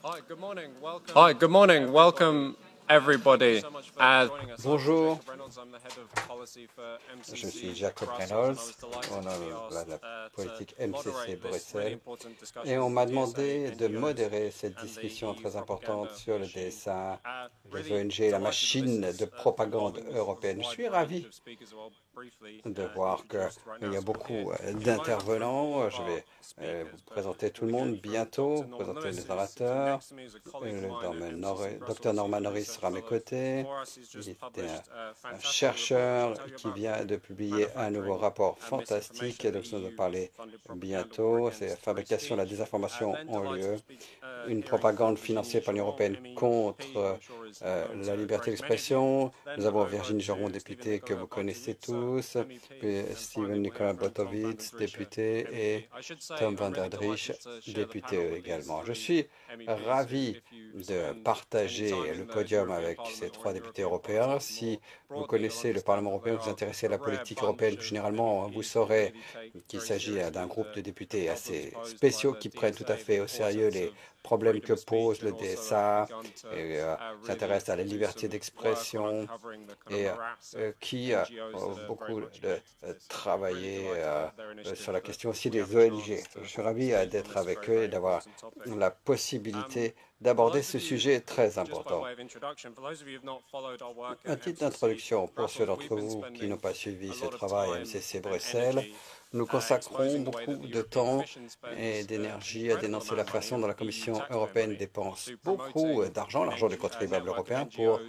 Hi, good morning. Welcome everybody. Bonjour, je suis Jacob Reynolds, on a la politique MCC Bruxelles, et on m'a demandé de modérer cette discussion très importante sur le DSA, les ONG et la machine de propagande européenne. Je suis ravi de voir qu'il y a beaucoup d'intervenants. Je vais vous présenter tout le monde bientôt, vous présenter les orateurs. Le docteur Norman Norris sera à mes côtés. Il est un chercheur qui vient de publier un nouveau rapport fantastique, donc nous allons parler bientôt. C'est la fabrication et la désinformation ont lieu. Une propagande financée par l'Union européenne contre la liberté d'expression. Nous avons Virginie Geron, députée que vous connaissez tous, puis Steven Nicolas Botovitz, député, et Tom van der Driech, député également. Je suis ravi de partager le podium avec ces trois députés européens. Si vous connaissez le Parlement européen, vous vous intéressez à la politique européenne plus généralement, vous saurez qu'il s'agit d'un groupe de députés assez spéciaux qui prennent tout à fait au sérieux les problèmes que pose le DSA et s'intéressent à la liberté d'expression et qui ont beaucoup travaillé sur la question aussi des ONG. Je suis ravi d'être avec eux et d'avoir la possibilité d'aborder ce sujet très important. Un titre d'introduction pour ceux d'entre vous qui n'ont pas suivi ce travail à MCC Bruxelles. Nous consacrons beaucoup de temps et d'énergie à dénoncer la façon dont la Commission européenne dépense beaucoup d'argent, l'argent des contribuables européens, pour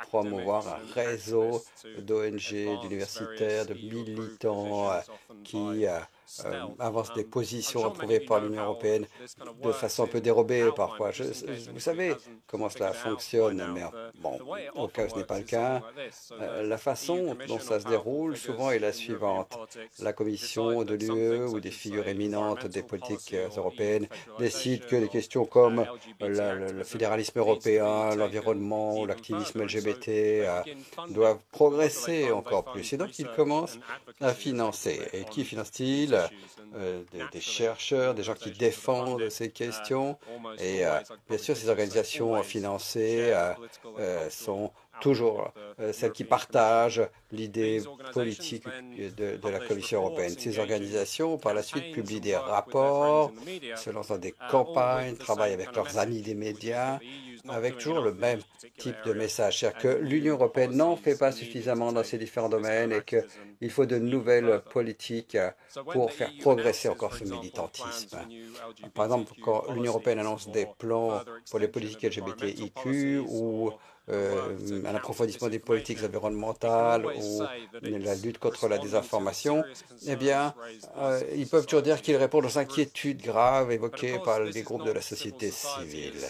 promouvoir un réseau d'ONG, d'universitaires, de militants qui avancent des positions approuvées par l'Union européenne de façon un peu dérobée parfois. Vous savez comment cela fonctionne, mais bon, au cas où ce n'est pas le cas, la façon dont ça se déroule souvent est la suivante. La Commission de l'UE ou des figures éminentes des politiques européennes décident que des questions comme le fédéralisme européen, l'environnement ou l'activisme LGBT doivent progresser encore plus. Et donc, ils commencent à financer. Et qui finance-t-il? Des chercheurs, des gens qui défendent ces questions. Et bien sûr, ces organisations financées sont toujours celles qui partagent l'idée politique de la Commission européenne. Ces organisations, par la suite, publient des rapports, se lancent dans des campagnes, travaillent avec leurs amis des médias, avec toujours le même type de message. C'est-à-dire que l'Union européenne n'en fait pas suffisamment dans ces différents domaines et qu'il faut de nouvelles politiques pour faire progresser encore ce militantisme. Par exemple, quand l'Union européenne annonce des plans pour les politiques LGBTIQ ou un approfondissement des politiques environnementales ou la lutte contre la désinformation, eh bien, ils peuvent toujours dire qu'ils répondent aux inquiétudes graves évoquées par les groupes de la société civile.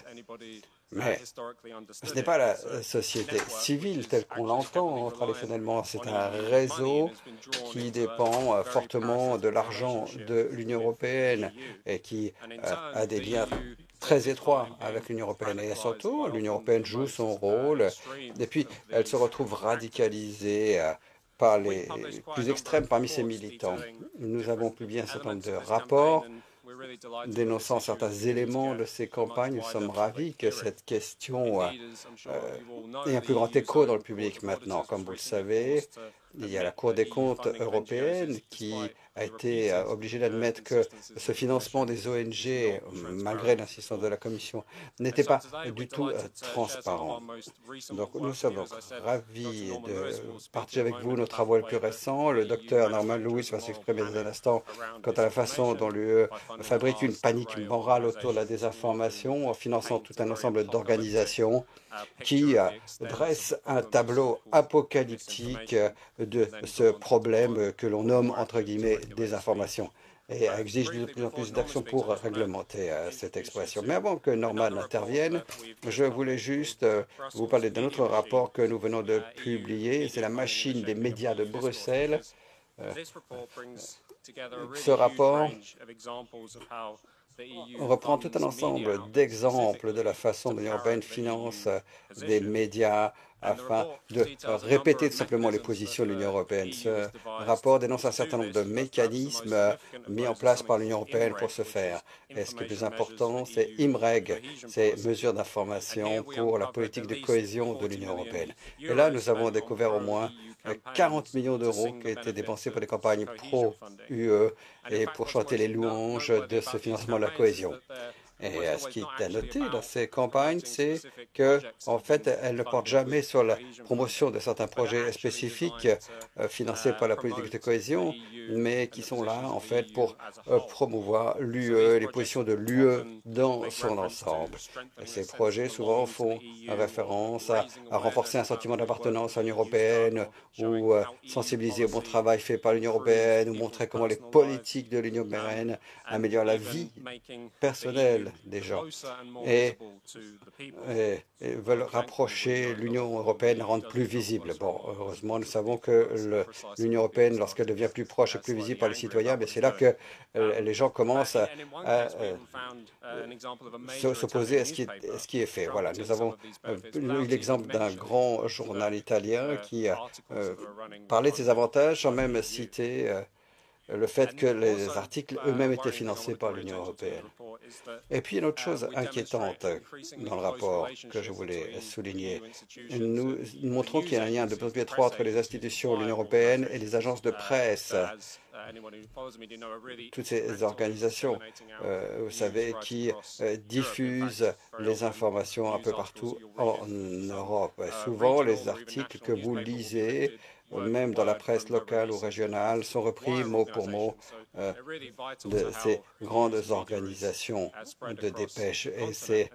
Mais ce n'est pas la société civile telle qu'on l'entend traditionnellement. C'est un réseau qui dépend fortement de l'argent de l'Union européenne et qui a des liens très étroits avec l'Union européenne. Et surtout, l'Union européenne joue son rôle et puis elle se retrouve radicalisée par les plus extrêmes parmi ses militants. Nous avons publié un certain nombre de rapports dénonçant certains éléments de ces campagnes. Nous sommes ravis que cette question ait un plus grand écho dans le public maintenant. Comme vous le savez, il y a la Cour des comptes européenne qui a été obligée d'admettre que ce financement des ONG, malgré l'insistance de la Commission, n'était pas du tout transparent. Donc nous sommes donc ravis de partager avec vous nos travaux les plus récents. Le docteur Norman Lewis va s'exprimer dans un instant quant à la façon dont l'UE fabrique une panique morale autour de la désinformation en finançant tout un ensemble d'organisations qui dressent un tableau apocalyptique de ce problème que l'on nomme entre guillemets désinformation et exige de plus en plus d'actions pour réglementer cette expression. Mais avant que Norman intervienne, je voulais juste vous parler d'un autre rapport que nous venons de publier. C'est la machine des médias de Bruxelles. Ce rapport reprend tout un ensemble d'exemples de la façon dont l'Union européenne finance des médias afin de répéter tout simplement les positions de l'Union européenne. Ce rapport dénonce un certain nombre de mécanismes mis en place par l'Union européenne pour ce faire. Et ce qui est plus important, c'est IMREG, ces mesures d'information pour la politique de cohésion de l'Union européenne. Et là, nous avons découvert au moins 40 millions d'euros qui étaient dépensés pour des campagnes pro-UE et pour chanter les louanges de ce financement de la cohésion. Et ce qui est à noter dans ces campagnes, c'est que, en fait, elles ne portent jamais sur la promotion de certains projets spécifiques financés par la politique de cohésion, mais qui sont là, en fait, pour promouvoir l'UE, les positions de l'UE dans son ensemble. Et ces projets, souvent, font référence à renforcer un sentiment d'appartenance à l'Union européenne ou sensibiliser au bon travail fait par l'Union européenne ou montrer comment les politiques de l'Union européenne améliorent la vie personnelle des gens et veulent rapprocher l'Union européenne, la rendre plus visible. Bon, heureusement, nous savons que l'Union européenne, lorsqu'elle devient plus proche et plus visible par les citoyens, c'est là que les gens commencent à s'opposer à ce qui est fait. Voilà, nous avons eu l'exemple d'un grand journal italien qui parlait de ses avantages sans même citer le fait que les articles eux-mêmes étaient financés par l'Union européenne. Et puis, une autre chose inquiétante dans le rapport que je voulais souligner, nous montrons qu'il y a un lien de plus en plus étroit entre les institutions de l'Union européenne et les agences de presse. Toutes ces organisations, vous savez, qui diffusent les informations un peu partout en Europe. Souvent, les articles que vous lisez, même dans la presse locale ou régionale, sont repris mot pour mot de ces grandes organisations de dépêche. Et c'est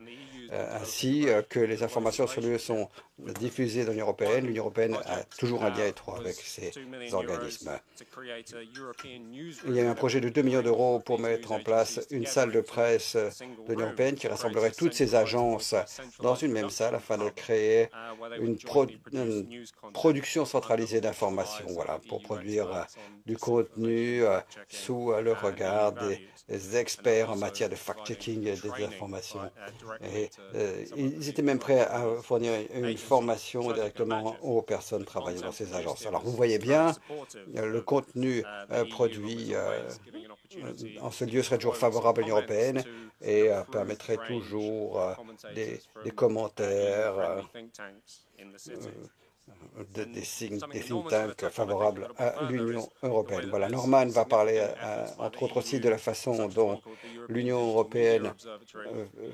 ainsi que les informations sur l'UE sont diffusées dans l'Union européenne. L'Union européenne a toujours un lien étroit avec ces organismes. Il y a eu un projet de 2 millions d'euros pour mettre en place une salle de presse de l'Union européenne qui rassemblerait toutes ces agences dans une même salle afin de créer une production centralisée d'informations, voilà, pour produire du contenu sous le regard des experts en matière de fact-checking des informations. Et ils étaient même prêts à fournir une formation directement aux personnes travaillant dans ces agences. Alors, vous voyez bien, le contenu produit en ce lieu serait toujours favorable à l'Union européenne et permettrait toujours des commentaires des think tanks favorables à l'Union européenne. Voilà, Norman va parler, entre autres aussi, de la façon dont l'Union européenne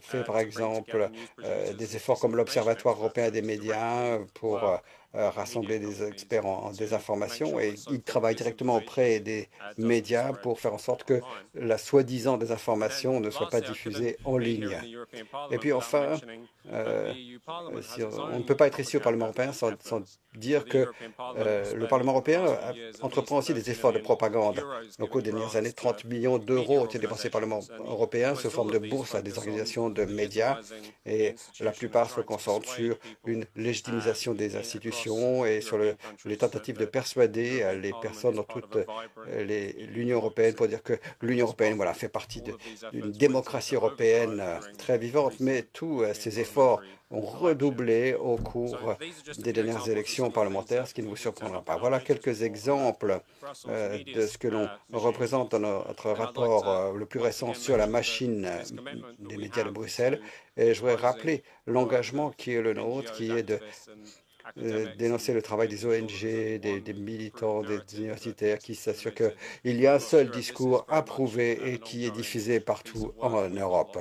fait, par exemple, des efforts comme l'Observatoire européen des médias pour rassembler des experts en désinformation, et il travaille directement auprès des médias pour faire en sorte que la soi-disant désinformation ne soit pas diffusée en ligne. Et puis enfin, on ne peut pas être ici au Parlement européen sans dire que le Parlement européen entreprend aussi des efforts de propagande. Au cours des dernières années, 30 millions d'euros ont été dépensés par le Parlement européen sous forme de bourses à des organisations de médias, et la plupart se concentrent sur une légitimisation des institutions et sur les tentatives de persuader les personnes dans toute l'Union européenne pour dire que l'Union européenne, voilà, fait partie d'une démocratie européenne très vivante, mais tous ces efforts ont redoublé au cours des dernières élections parlementaires, ce qui ne vous surprendra pas. Voilà quelques exemples de ce que l'on représente dans notre rapport le plus récent sur la machine des médias de Bruxelles. Et je voudrais rappeler l'engagement qui est le nôtre, qui est de dénoncer le travail des ONG, des militants, des universitaires qui s'assurent qu'il y a un seul discours approuvé et qui est diffusé partout en Europe.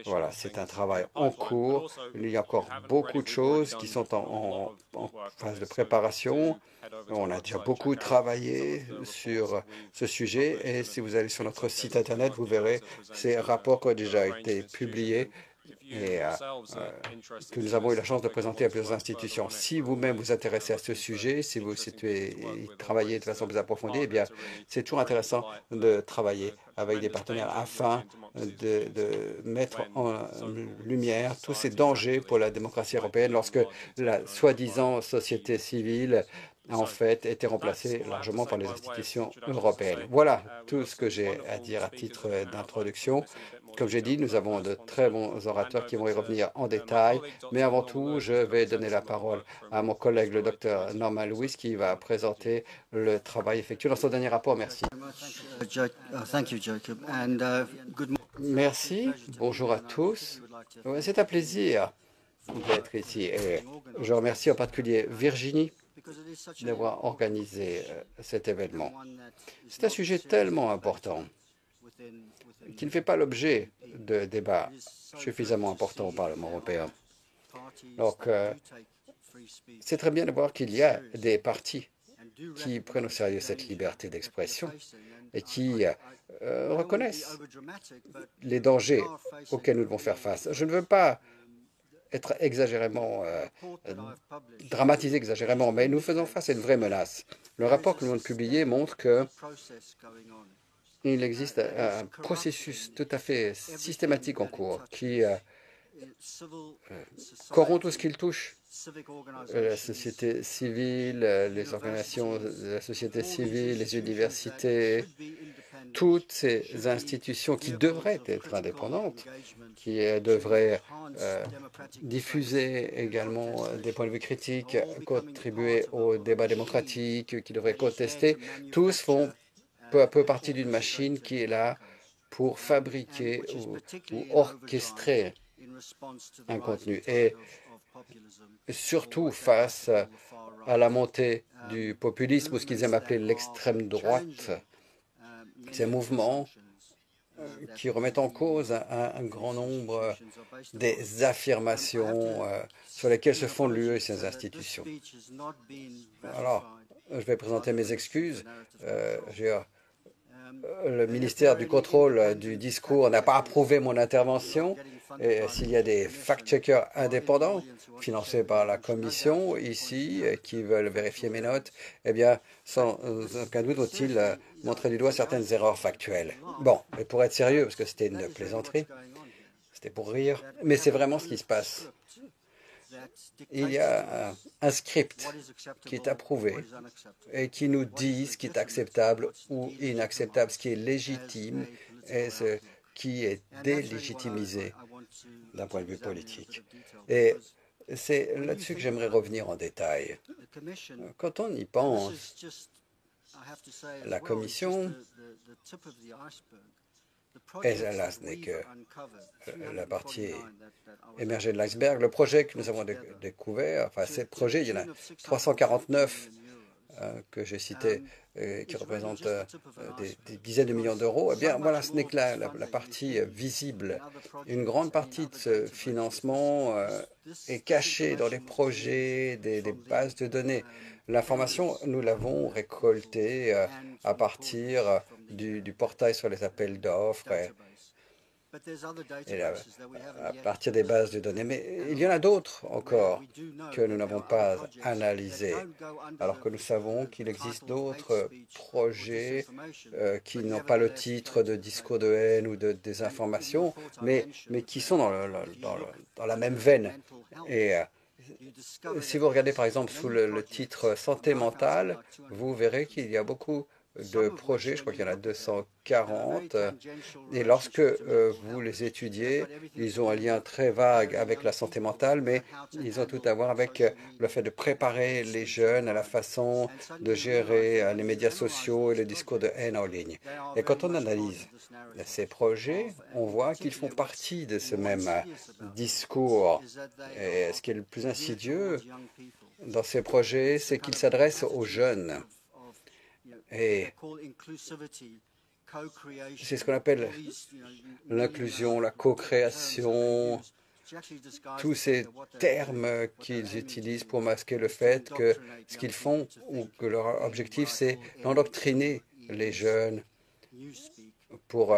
Voilà, c'est un travail en cours. Il y a encore beaucoup de choses qui sont en phase de préparation. On a déjà beaucoup travaillé sur ce sujet, et si vous allez sur notre site Internet, vous verrez ces rapports qui ont déjà été publiés et que nous avons eu la chance de présenter à plusieurs institutions. Si vous-même vous intéressez à ce sujet, si vous travaillez de façon plus approfondie, eh bien, c'est toujours intéressant de travailler avec des partenaires afin de mettre en lumière tous ces dangers pour la démocratie européenne lorsque la soi-disant société civile en fait été remplacée largement par les institutions européennes. Voilà tout ce que j'ai à dire à titre d'introduction. Comme j'ai dit, nous avons de très bons orateurs qui vont y revenir en détail, mais avant tout, je vais donner la parole à mon collègue, le docteur Norman Lewis, qui va présenter le travail effectué dans son dernier rapport. Merci. Merci. Bonjour à tous. C'est un plaisir d'être ici. Et je remercie en particulier Virginie d'avoir organisé cet événement. C'est un sujet tellement important qui ne fait pas l'objet de débats suffisamment importants au Parlement européen. Donc, c'est très bien de voir qu'il y a des partis qui prennent au sérieux cette liberté d'expression et qui reconnaissent les dangers auxquels nous devons faire face. Je ne veux pas être exagérément, dramatisé exagérément, mais nous faisons face à une vraie menace. Le rapport que nous venons de publier montre qu'il existe un processus tout à fait systématique en cours qui corrompt tout ce qu'il touche. La société civile, les organisations de la société civile, les universités, toutes ces institutions qui devraient être indépendantes, qui devraient diffuser également des points de vue critiques, contribuer au débat démocratique, qui devraient contester, tous font peu à peu partie d'une machine qui est là pour fabriquer ou orchestrer un contenu. Et surtout face à la montée du populisme, ou ce qu'ils aiment appeler l'extrême droite, ces mouvements qui remettent en cause un grand nombre des affirmations sur lesquelles se fondent l'UE et ses institutions. Alors, je vais présenter mes excuses. Le ministère du contrôle du discours n'a pas approuvé mon intervention. Et s'il y a des fact-checkers indépendants financés par la Commission ici qui veulent vérifier mes notes, eh bien, sans aucun doute vont-ils montrer du doigt certaines erreurs factuelles. Bon, mais pour être sérieux, parce que c'était une plaisanterie, c'était pour rire, mais c'est vraiment ce qui se passe. Il y a un script qui est approuvé et qui nous dit ce qui est acceptable ou inacceptable, ce qui est légitime et ce qui est délégitimisé d'un point de vue politique. Et c'est là-dessus que j'aimerais revenir en détail. Quand on y pense, la Commission, et là, ce n'est que la partie émergée de l'iceberg. Le projet que nous avons découvert, enfin, ces projets, il y en a 349 que j'ai cités, qui représentent des dizaines de millions d'euros. Eh bien, voilà, ce n'est que la partie visible. Une grande partie de ce financement est cachée dans les projets, des bases de données. L'information, nous l'avons récoltée à partir du portail sur les appels d'offres et à partir des bases de données. Mais il y en a d'autres encore que nous n'avons pas analysées, alors que nous savons qu'il existe d'autres projets qui n'ont pas le titre de discours de haine ou de désinformation, mais qui sont dans la même veine. Et si vous regardez par exemple sous le titre santé mentale, vous verrez qu'il y a beaucoup de projets, je crois qu'il y en a 240, et lorsque vous les étudiez, ils ont un lien très vague avec la santé mentale, mais ils ont tout à voir avec le fait de préparer les jeunes à la façon de gérer les médias sociaux et les discours de haine en ligne. Et quand on analyse ces projets, on voit qu'ils font partie de ce même discours. Et ce qui est le plus insidieux dans ces projets, c'est qu'ils s'adressent aux jeunes. Et c'est ce qu'on appelle l'inclusion, la co-création, tous ces termes qu'ils utilisent pour masquer le fait que ce qu'ils font ou que leur objectif, c'est d'endoctriner les jeunes pour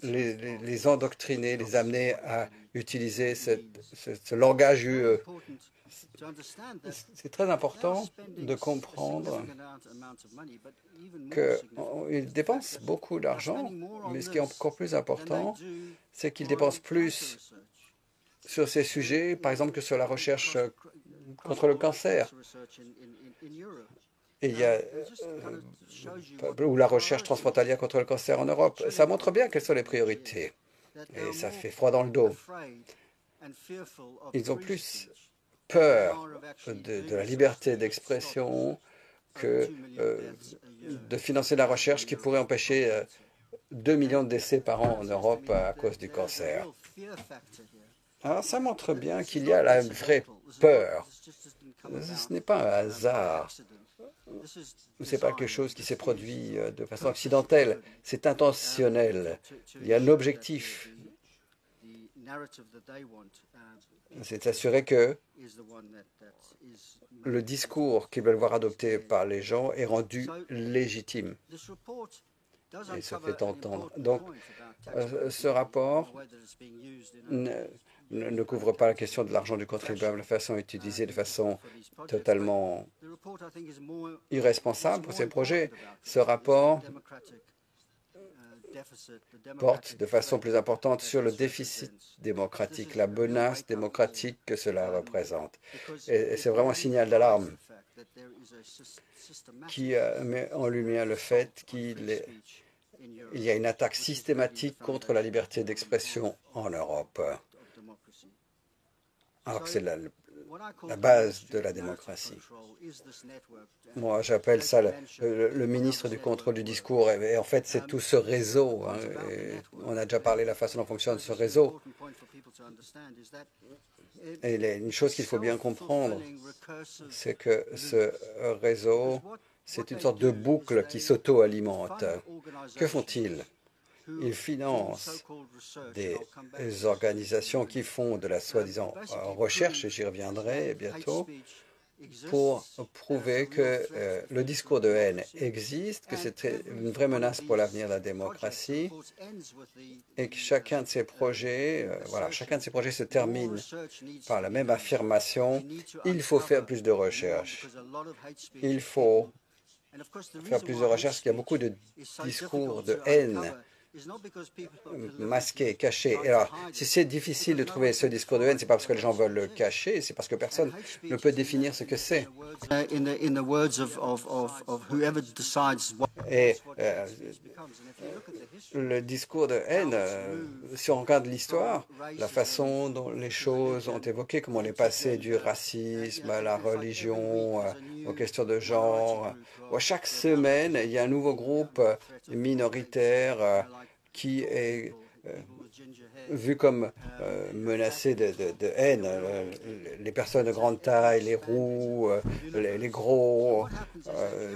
les endoctriner, les amener à utiliser ce langage UE. C'est très important de comprendre qu'ils dépensent beaucoup d'argent, mais ce qui est encore plus important, c'est qu'ils dépensent plus sur ces sujets, par exemple, que sur la recherche contre le cancer. Et il y a ou la recherche transfrontalière contre le cancer en Europe. Ça montre bien quelles sont les priorités. Et ça fait froid dans le dos. Ils ont plus peur de la liberté d'expression que de financer la recherche qui pourrait empêcher 2 millions de décès par an en Europe à cause du cancer. Alors ça montre bien qu'il y a la vraie peur. Ce n'est pas un hasard. Ce n'est pas quelque chose qui s'est produit de façon accidentelle. C'est intentionnel. Il y a un objectif. C'est s'assurer que le discours qu'ils veulent voir adopté par les gens est rendu légitime et se fait entendre. Donc, ce rapport ne couvre pas la question de l'argent du contribuable, la façon utilisée de façon totalement irresponsable pour ces projets. Ce rapport porte de façon plus importante sur le déficit démocratique, la menace démocratique que cela représente. Et c'est vraiment un signal d'alarme qui met en lumière le fait qu'il y a une attaque systématique contre la liberté d'expression en Europe, alors que c'est la base de la démocratie. Moi, j'appelle ça le ministre du contrôle du discours. Et en fait, c'est tout ce réseau. Hein, on a déjà parlé de la façon dont fonctionne ce réseau. Et une chose qu'il faut bien comprendre, c'est que ce réseau, c'est une sorte de boucle qui s'auto-alimente. Que font-ils? Ils financent des organisations qui font de la soi-disant recherche, et j'y reviendrai bientôt, pour prouver que le discours de haine existe, que c'est une vraie menace pour l'avenir de la démocratie, et que chacun de ces projets, chacun de ces projets se termine par la même affirmation: il faut faire plus de recherche. Il faut faire plus de recherche, parce qu'il y a beaucoup de discours de haine masqué, caché. Et alors, si c'est difficile de trouver ce discours de haine, c'est pas parce que les gens veulent le cacher, c'est parce que personne ne peut définir ce que c'est. Et le discours de haine, si on regarde l'histoire, la façon dont les choses ont évoqué, comment on est passé du racisme à la religion, aux questions de genre. Chaque semaine, il y a un nouveau groupe minoritaire qui est vu comme menacé de haine. Les personnes de grande taille, les roux, les gros,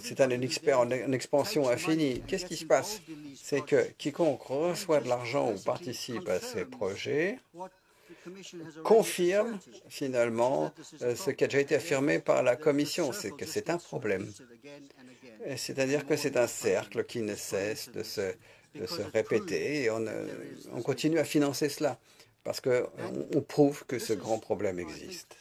c'est un expert en expansion infinie. Qu'est-ce qui se passe? C'est que quiconque reçoit de l'argent ou participe à ces projets confirme finalement ce qui a déjà été affirmé par la Commission, c'est que c'est un problème. C'est-à-dire que c'est un cercle qui ne cesse de se répéter, et on continue à financer cela parce qu'on prouve que ce grand problème existe.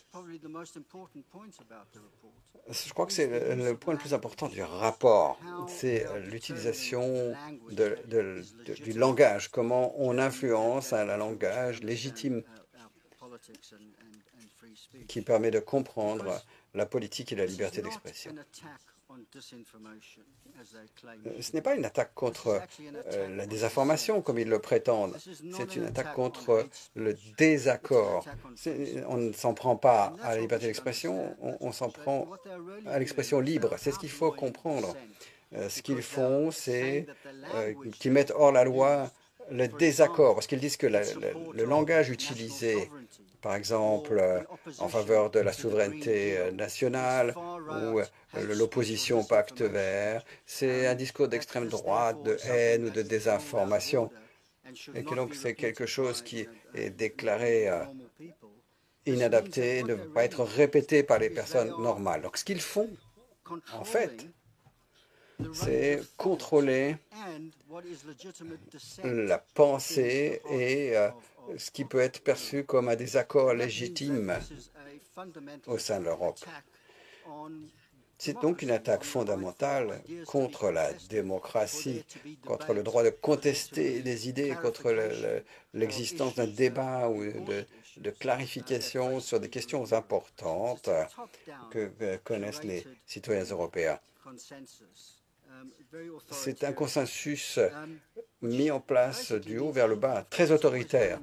Je crois que c'est le point le plus important du rapport, c'est l'utilisation du langage, comment on influence un langage légitime qui permet de comprendre la politique et la liberté d'expression. Ce n'est pas une attaque contre la désinformation, comme ils le prétendent. C'est une attaque contre le désaccord. On ne s'en prend pas à la liberté d'expression, on s'en prend à l'expression libre. C'est ce qu'il faut comprendre. Ce qu'ils font, c'est qu'ils mettent hors la loi le désaccord, parce qu'ils disent que le langage utilisé, par exemple, en faveur de la souveraineté nationale ou l'opposition au pacte vert, c'est un discours d'extrême droite, de haine ou de désinformation. Et que donc c'est quelque chose qui est déclaré inadapté, ne peut pas être répété par les personnes normales. Donc ce qu'ils font, en fait, c'est contrôler la pensée et ce qui peut être perçu comme un désaccord légitime au sein de l'Europe. C'est donc une attaque fondamentale contre la démocratie, contre le droit de contester les idées, contre l'existence d'un débat ou de clarification sur des questions importantes que connaissent les citoyens européens. C'est un consensus mis en place du haut vers le bas, très autoritaire.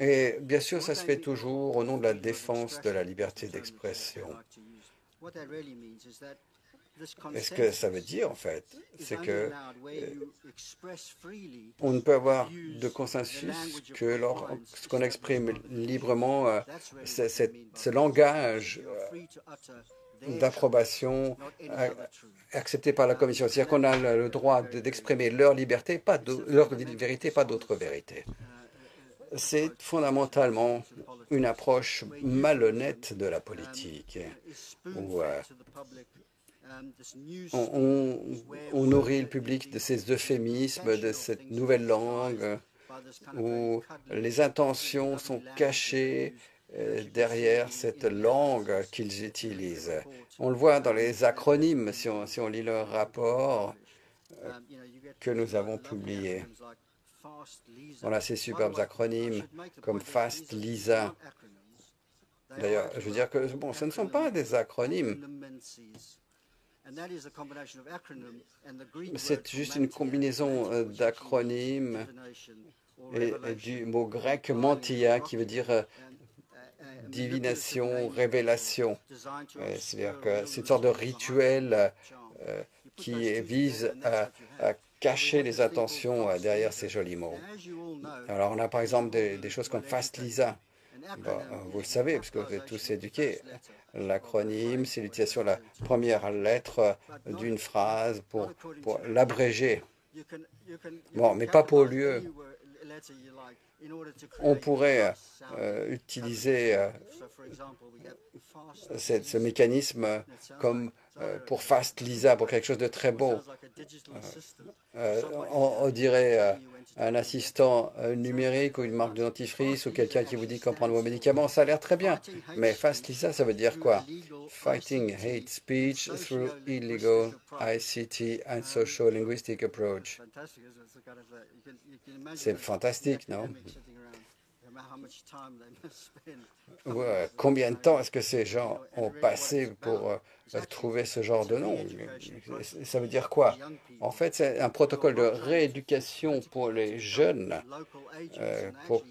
Et bien sûr, ça se fait toujours au nom de la défense de la liberté d'expression. Et ce que ça veut dire, en fait, c'est que on ne peut avoir de consensus que lorsqu'on exprime librement ce langage d'approbation accepté par la Commission. C'est-à-dire qu'on a le droit d'exprimer leur liberté, leur vérité, pas d'autres vérités. C'est fondamentalement une approche malhonnête de la politique, où on nourrit le public de ces euphémismes, de cette nouvelle langue, où les intentions sont cachées derrière cette langue qu'ils utilisent. On le voit dans les acronymes, si on lit leur rapport que nous avons publié. Voilà ces superbes acronymes comme FAST, LISA. D'ailleurs, je veux dire que bon, ce ne sont pas des acronymes. C'est juste une combinaison d'acronymes et du mot grec mantia qui veut dire divination, révélation. C'est-à-dire que c'est une sorte de rituel qui vise à cacher les intentions derrière ces jolis mots. Alors on a par exemple des choses comme FAST LISA. Bon, vous le savez, parce que vous êtes tous éduqués. L'acronyme, c'est l'utilisation de la première lettre d'une phrase pour l'abréger. Bon, mais pas pour lieu. On pourrait utiliser ce mécanisme comme pour FAST LISA, pour quelque chose de très beau. On dirait un assistant numérique ou une marque de dentifrice ou quelqu'un qui vous dit comprendre vos médicaments, ça a l'air très bien. Mais FAST LISA, ça veut dire quoi? Fighting hate speech through illegal ICT and social linguistic approach. C'est fantastique, non? Ouais, combien de temps est-ce que ces gens ont passé pour trouver ce genre de nom? Ça veut dire quoi? En fait, c'est un protocole de rééducation pour les jeunes, pour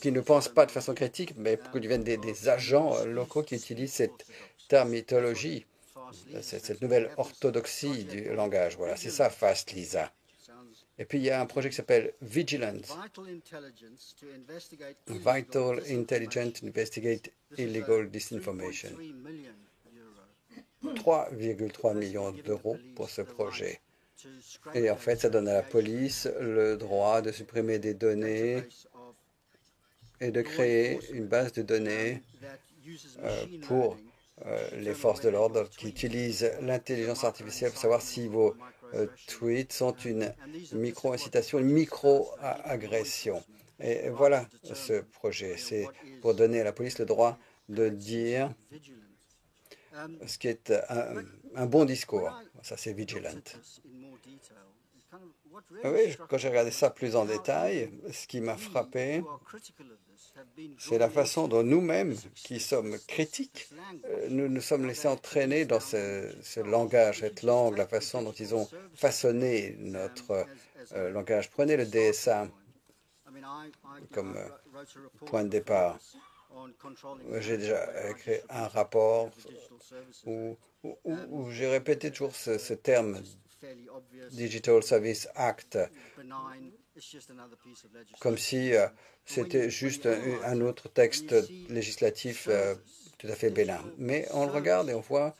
qu'ils ne pensent pas de façon critique, mais pour qu'ils deviennent des agents locaux qui utilisent cette terminologie, cette nouvelle orthodoxie du langage. Voilà, c'est ça, FAST LISA. Et puis, il y a un projet qui s'appelle Vigilant. Vital Intelligent Investigate Illegal Disinformation. 3,3 millions d'euros pour ce projet. Et en fait, ça donne à la police le droit de supprimer des données et de créer une base de données pour les forces de l'ordre qui utilisent l'intelligence artificielle pour savoir si vos tweets sont une micro-incitation, une micro-agression. Et voilà ce projet. C'est pour donner à la police le droit de dire ce qui est un bon discours. Ça, c'est Vigilant. Oui, quand j'ai regardé ça plus en détail, ce qui m'a frappé, c'est la façon dont nous-mêmes, qui sommes critiques, nous nous sommes laissés entraîner dans ce langage, cette langue, la façon dont ils ont façonné notre langage. Prenez le DSA comme point de départ. J'ai déjà écrit un rapport où j'ai répété toujours ce terme Digital Service Act, comme si c'était juste un autre texte législatif tout à fait bénin. Mais on le regarde et on voit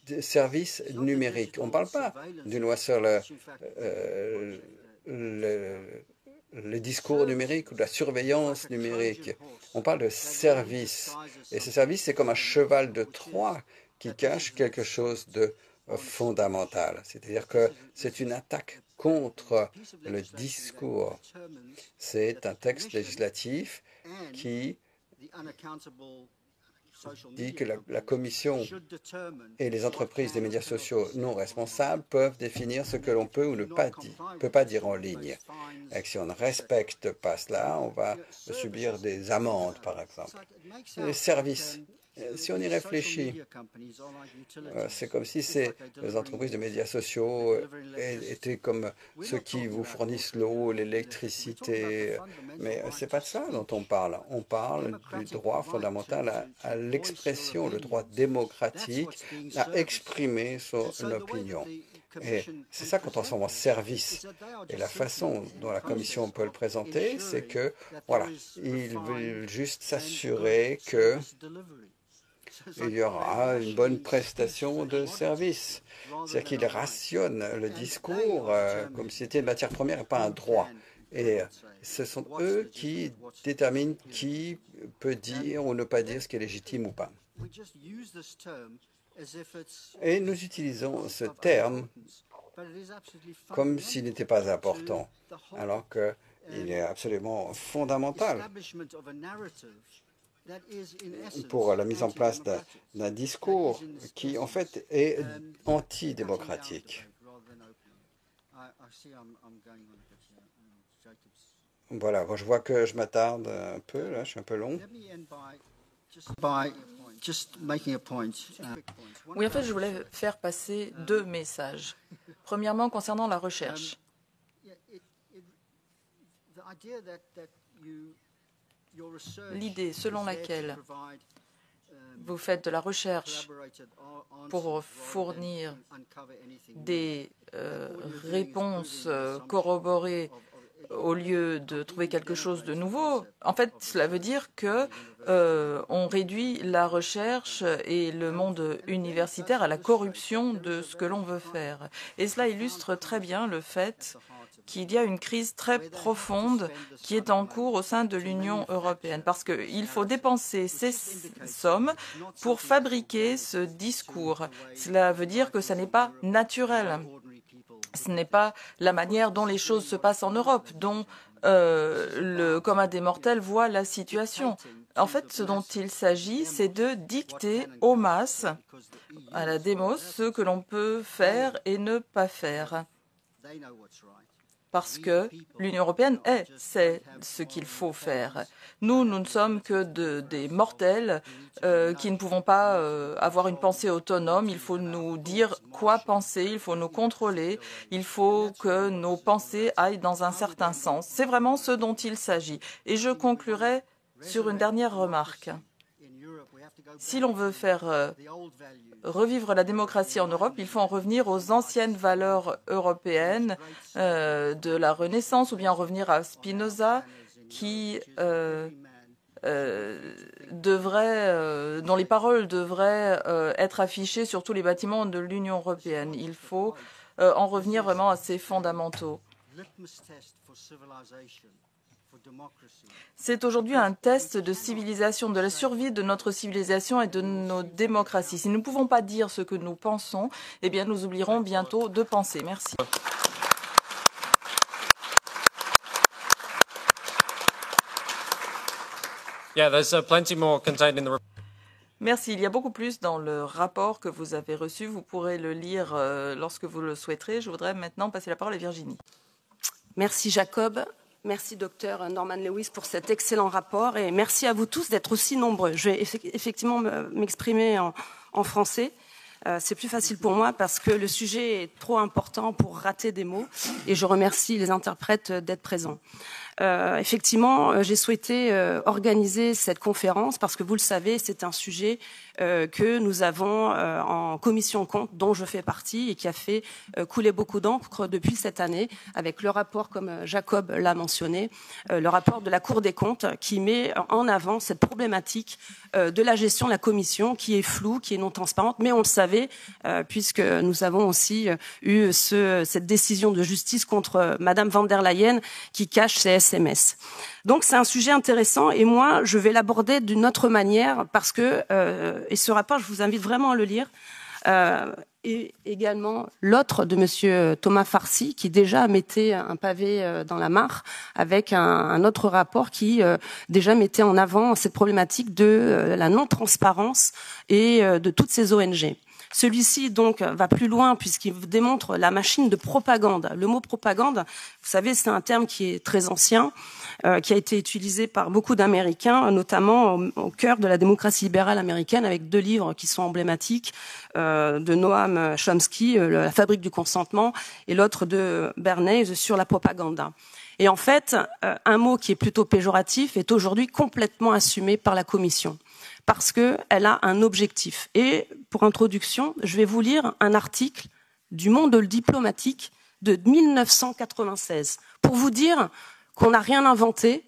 des services numériques. On ne parle pas d'une loi sur le discours numérique ou de la surveillance numérique. On parle de services. Et ce service, c'est comme un cheval de Troie qui cache quelque chose de fondamental. C'est-à-dire que c'est une attaque contre le discours. C'est un texte législatif qui dit que la Commission et les entreprises des médias sociaux non responsables peuvent définir ce que l'on peut ou ne peut pas dire en ligne. Et que si on ne respecte pas cela, on va subir des amendes, par exemple. Les services. Si on y réfléchit, c'est comme si les entreprises de médias sociaux étaient comme ceux qui vous fournissent l'eau, l'électricité. Mais ce n'est pas de ça dont on parle. On parle du droit fondamental à l'expression, le droit démocratique à exprimer son opinion. Et c'est ça qu'on transforme en service. Et la façon dont la Commission peut le présenter, c'est que, voilà, ils veulent juste s'assurer qu'il y aura une bonne prestation de service. C'est-à-dire qu'ils rationnent le discours comme si c'était une matière première et pas un droit. Et ce sont eux qui déterminent qui peut dire ou ne pas dire ce qui est légitime ou pas. Et nous utilisons ce terme comme s'il n'était pas important, alors qu'il est absolument fondamental pour la mise en place d'un discours qui, en fait, est antidémocratique. Voilà, bon, je vois que je m'attarde un peu, là, je suis un peu long. Oui, en fait, je voulais faire passer deux messages. Premièrement, concernant la recherche. L'idée selon laquelle vous faites de la recherche pour fournir des réponses corroborées au lieu de trouver quelque chose de nouveau, en fait, cela veut dire que on réduit la recherche et le monde universitaire à la corruption de ce que l'on veut faire. Et cela illustre très bien le fait qu'il y a une crise très profonde qui est en cours au sein de l'Union européenne, parce qu'il faut dépenser ces sommes pour fabriquer ce discours. Cela veut dire que ce n'est pas naturel. Ce n'est pas la manière dont les choses se passent en Europe, dont le commun des mortels voit la situation. En fait, ce dont il s'agit, c'est de dicter aux masses, à la démos, ce que l'on peut faire et ne pas faire. Parce que l'Union européenne sait ce qu'il faut faire. Nous ne sommes que des mortels qui ne pouvons pas avoir une pensée autonome. Il faut nous dire quoi penser, il faut nous contrôler, il faut que nos pensées aillent dans un certain sens. C'est vraiment ce dont il s'agit. Et je conclurai sur une dernière remarque. Si l'on veut faire revivre la démocratie en Europe, il faut en revenir aux anciennes valeurs européennes de la Renaissance, ou bien en revenir à Spinoza, dont les paroles devraient être affichées sur tous les bâtiments de l'Union européenne. Il faut en revenir vraiment à ces fondamentaux. C'est aujourd'hui un test de civilisation, de la survie de notre civilisation et de nos démocraties. Si nous ne pouvons pas dire ce que nous pensons, eh bien nous oublierons bientôt de penser. Merci. Merci. Il y a beaucoup plus dans le rapport que vous avez reçu. Vous pourrez le lire lorsque vous le souhaiterez. Je voudrais maintenant passer la parole à Virginie. Merci Jacob. Merci docteur Norman Lewis pour cet excellent rapport et merci à vous tous d'être aussi nombreux. Je vais effectivement m'exprimer en français. C'est plus facile pour moi parce que le sujet est trop important pour rater des mots et je remercie les interprètes d'être présents. Effectivement, j'ai souhaité organiser cette conférence parce que vous le savez, c'est un sujet que nous avons en commission compte, dont je fais partie et qui a fait couler beaucoup d'encre depuis cette année, avec le rapport, comme Jacob l'a mentionné, le rapport de la Cour des comptes qui met en avant cette problématique de la gestion de la commission qui est floue, qui est non transparente, mais on le savait puisque nous avons aussi eu cette décision de justice contre Madame van der Leyen qui cache ses SMS. Donc c'est un sujet intéressant et moi je vais l'aborder d'une autre manière parce que, et ce rapport je vous invite vraiment à le lire, et également l'autre de Monsieur Thomas Farsi qui déjà mettait un pavé dans la mare avec un autre rapport qui déjà mettait en avant cette problématique de la non-transparence et de toutes ces ONG. Celui-ci donc va plus loin puisqu'il démontre la machine de propagande. Le mot propagande, vous savez, c'est un terme qui est très ancien, qui a été utilisé par beaucoup d'Américains, notamment au cœur de la démocratie libérale américaine, avec 2 livres qui sont emblématiques de Noam Chomsky, La fabrique du consentement, et l'autre de Bernays sur la propagande. Et en fait, un mot qui est plutôt péjoratif est aujourd'hui complètement assumé par la Commission, parce qu'elle a un objectif. Et pour introduction, je vais vous lire un article du Monde diplomatique de 1996, pour vous dire qu'on n'a rien inventé,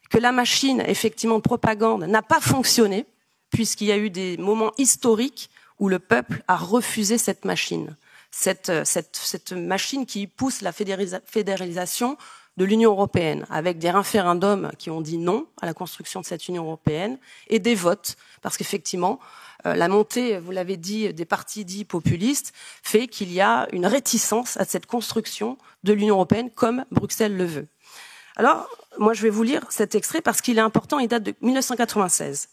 que la machine, effectivement, de propagande n'a pas fonctionné, puisqu'il y a eu des moments historiques où le peuple a refusé cette machine. Cette machine qui pousse la fédéralisation de l'Union européenne, avec des référendums qui ont dit non à la construction de cette Union européenne, et des votes, parce qu'effectivement, la montée, vous l'avez dit, des partis dits populistes fait qu'il y a une réticence à cette construction de l'Union européenne comme Bruxelles le veut. Alors, moi je vais vous lire cet extrait parce qu'il est important, il date de 1996.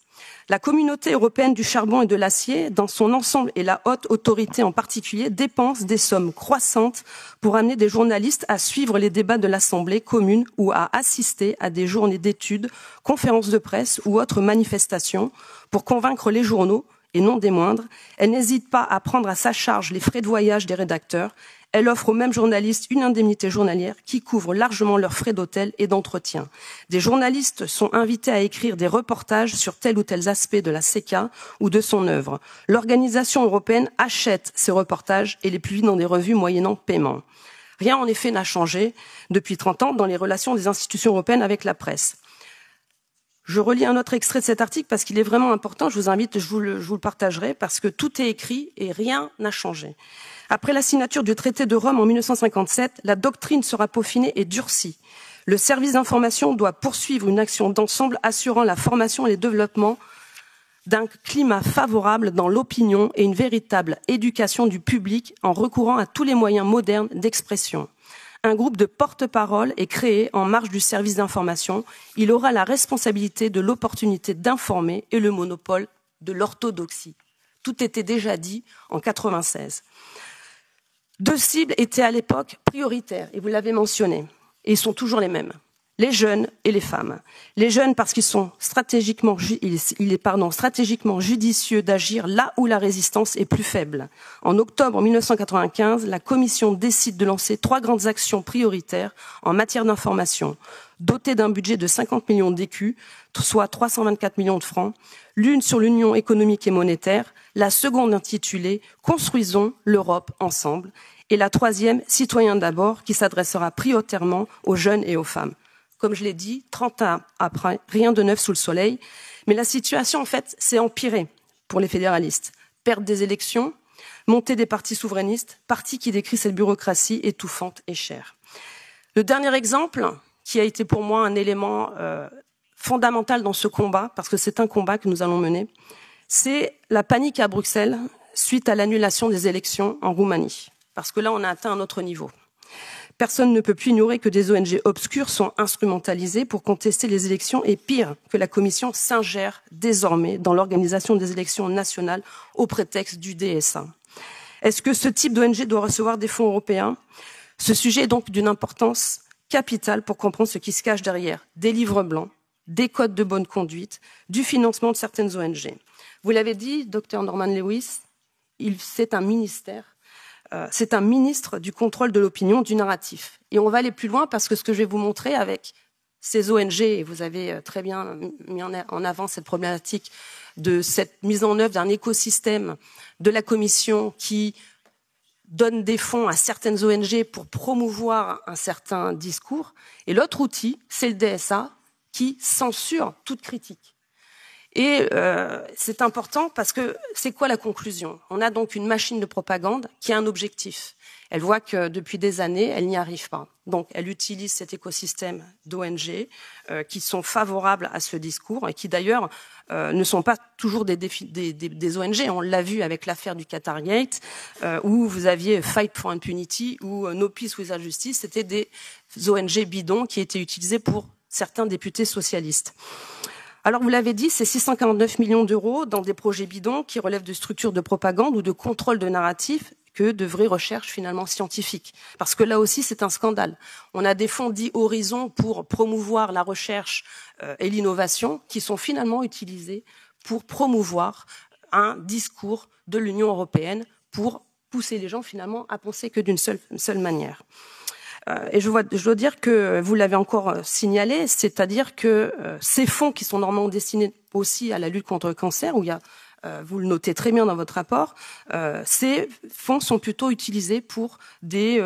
La communauté européenne du charbon et de l'acier, dans son ensemble et la haute autorité en particulier, dépense des sommes croissantes pour amener des journalistes à suivre les débats de l'Assemblée commune ou à assister à des journées d'études, conférences de presse ou autres manifestations pour convaincre les journaux, et non des moindres. Elle n'hésite pas à prendre à sa charge les frais de voyage des rédacteurs. Elle offre aux mêmes journalistes une indemnité journalière qui couvre largement leurs frais d'hôtel et d'entretien. Des journalistes sont invités à écrire des reportages sur tel ou tel aspect de la CECA ou de son œuvre. L'organisation européenne achète ces reportages et les publie dans des revues moyennant paiement. Rien, en effet, n'a changé depuis 30 ans dans les relations des institutions européennes avec la presse. Je relis un autre extrait de cet article parce qu'il est vraiment important. Je vous invite, je vous le partagerai parce que tout est écrit et rien n'a changé. Après la signature du traité de Rome en 1957, la doctrine sera peaufinée et durcie. Le service d'information doit poursuivre une action d'ensemble assurant la formation et le développement d'un climat favorable dans l'opinion et une véritable éducation du public en recourant à tous les moyens modernes d'expression. Un groupe de porte-parole est créé en marge du service d'information. Il aura la responsabilité de l'opportunité d'informer et le monopole de l'orthodoxie. Tout était déjà dit en 1996. 2 cibles étaient à l'époque prioritaires, et vous l'avez mentionné, et ils sont toujours les mêmes. Les jeunes et les femmes. Les jeunes parce qu'ils sont stratégiquement judicieux d'agir là où la résistance est plus faible. En octobre 1995, la Commission décide de lancer 3 grandes actions prioritaires en matière d'information, dotées d'un budget de 50 millions d'écus, soit 324 millions de francs, l'une sur l'union économique et monétaire, la seconde intitulée « Construisons l'Europe ensemble » et la troisième « Citoyens d'abord » qui s'adressera prioritairement aux jeunes et aux femmes. Comme je l'ai dit, 30 ans après, rien de neuf sous le soleil. Mais la situation, en fait, s'est empirée pour les fédéralistes. Perte des élections, montée des partis souverainistes, parti qui décrit cette bureaucratie étouffante et chère. Le dernier exemple, qui a été pour moi un élément fondamental dans ce combat, parce que c'est un combat que nous allons mener, c'est la panique à Bruxelles suite à l'annulation des élections en Roumanie. Parce que là, on a atteint un autre niveau. Personne ne peut plus ignorer que des ONG obscures sont instrumentalisées pour contester les élections et pire, que la Commission s'ingère désormais dans l'organisation des élections nationales au prétexte du DSA. Est-ce que ce type d'ONG doit recevoir des fonds européens? Ce sujet est donc d'une importance capitale pour comprendre ce qui se cache derrière des livres blancs, des codes de bonne conduite, du financement de certaines ONG. Vous l'avez dit, Dr Norman Lewis, c'est un ministère. C'est un ministre du contrôle de l'opinion, du narratif. Et on va aller plus loin parce que ce que je vais vous montrer avec ces ONG, et vous avez très bien mis en avant cette problématique de cette mise en œuvre d'un écosystème de la Commission qui donne des fonds à certaines ONG pour promouvoir un certain discours. Et l'autre outil, c'est le DSA qui censure toute critique. Et c'est important parce que c'est quoi la conclusion? On a donc une machine de propagande qui a un objectif. Elle voit que depuis des années, elle n'y arrive pas. Donc elle utilise cet écosystème d'ONG qui sont favorables à ce discours et qui d'ailleurs ne sont pas toujours des ONG. On l'a vu avec l'affaire du Qatargate où vous aviez Fight for Impunity ou No Peace Without Justice. C'était des ONG bidons qui étaient utilisées pour certains députés socialistes. Alors, vous l'avez dit, c'est 649 millions d'euros dans des projets bidons qui relèvent de structures de propagande ou de contrôle de narratif que de vraies recherches finalement scientifiques. Parce que là aussi, c'est un scandale. On a des fonds dits Horizon pour promouvoir la recherche et l'innovation qui sont finalement utilisés pour promouvoir un discours de l'Union européenne pour pousser les gens finalement à penser que d'une seule manière. Et je dois dire que vous l'avez encore signalé, c'est-à-dire que ces fonds qui sont normalement destinés aussi à la lutte contre le cancer, où il y a, vous le notez très bien dans votre rapport, ces fonds sont plutôt utilisés pour des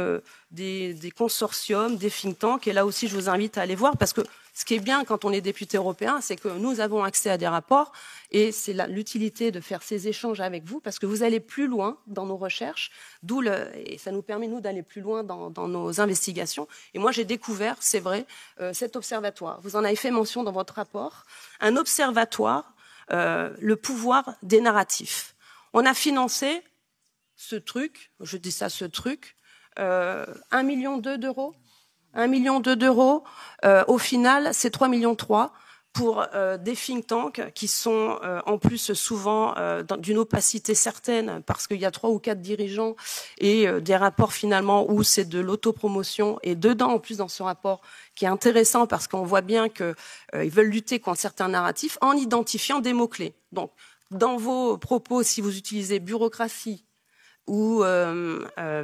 consortiums, des think tanks. Et là aussi, je vous invite à aller voir, parce que ce qui est bien quand on est député européen, c'est que nous avons accès à des rapports, et c'est l'utilité de faire ces échanges avec vous, parce que vous allez plus loin dans nos recherches, et ça nous permet, nous, d'aller plus loin dans nos investigations. Et moi, j'ai découvert, c'est vrai, cet observatoire. Vous en avez fait mention dans votre rapport. Un observatoire, le pouvoir des narratifs. On a financé ce truc, je dis ça, ce truc, 1,2 million d'euros. 1,2 million d'euros. Au final, c'est 3,3 millions pour des think tanks qui sont en plus souvent d'une opacité certaine, parce qu'il y a 3 ou 4 dirigeants et des rapports finalement où c'est de l'autopromotion. Et dedans, en plus, dans ce rapport, qui est intéressant parce qu'on voit bien qu'ils veulent lutter contre certains narratifs en identifiant des mots-clés. Donc, dans vos propos, si vous utilisez bureaucratie, ou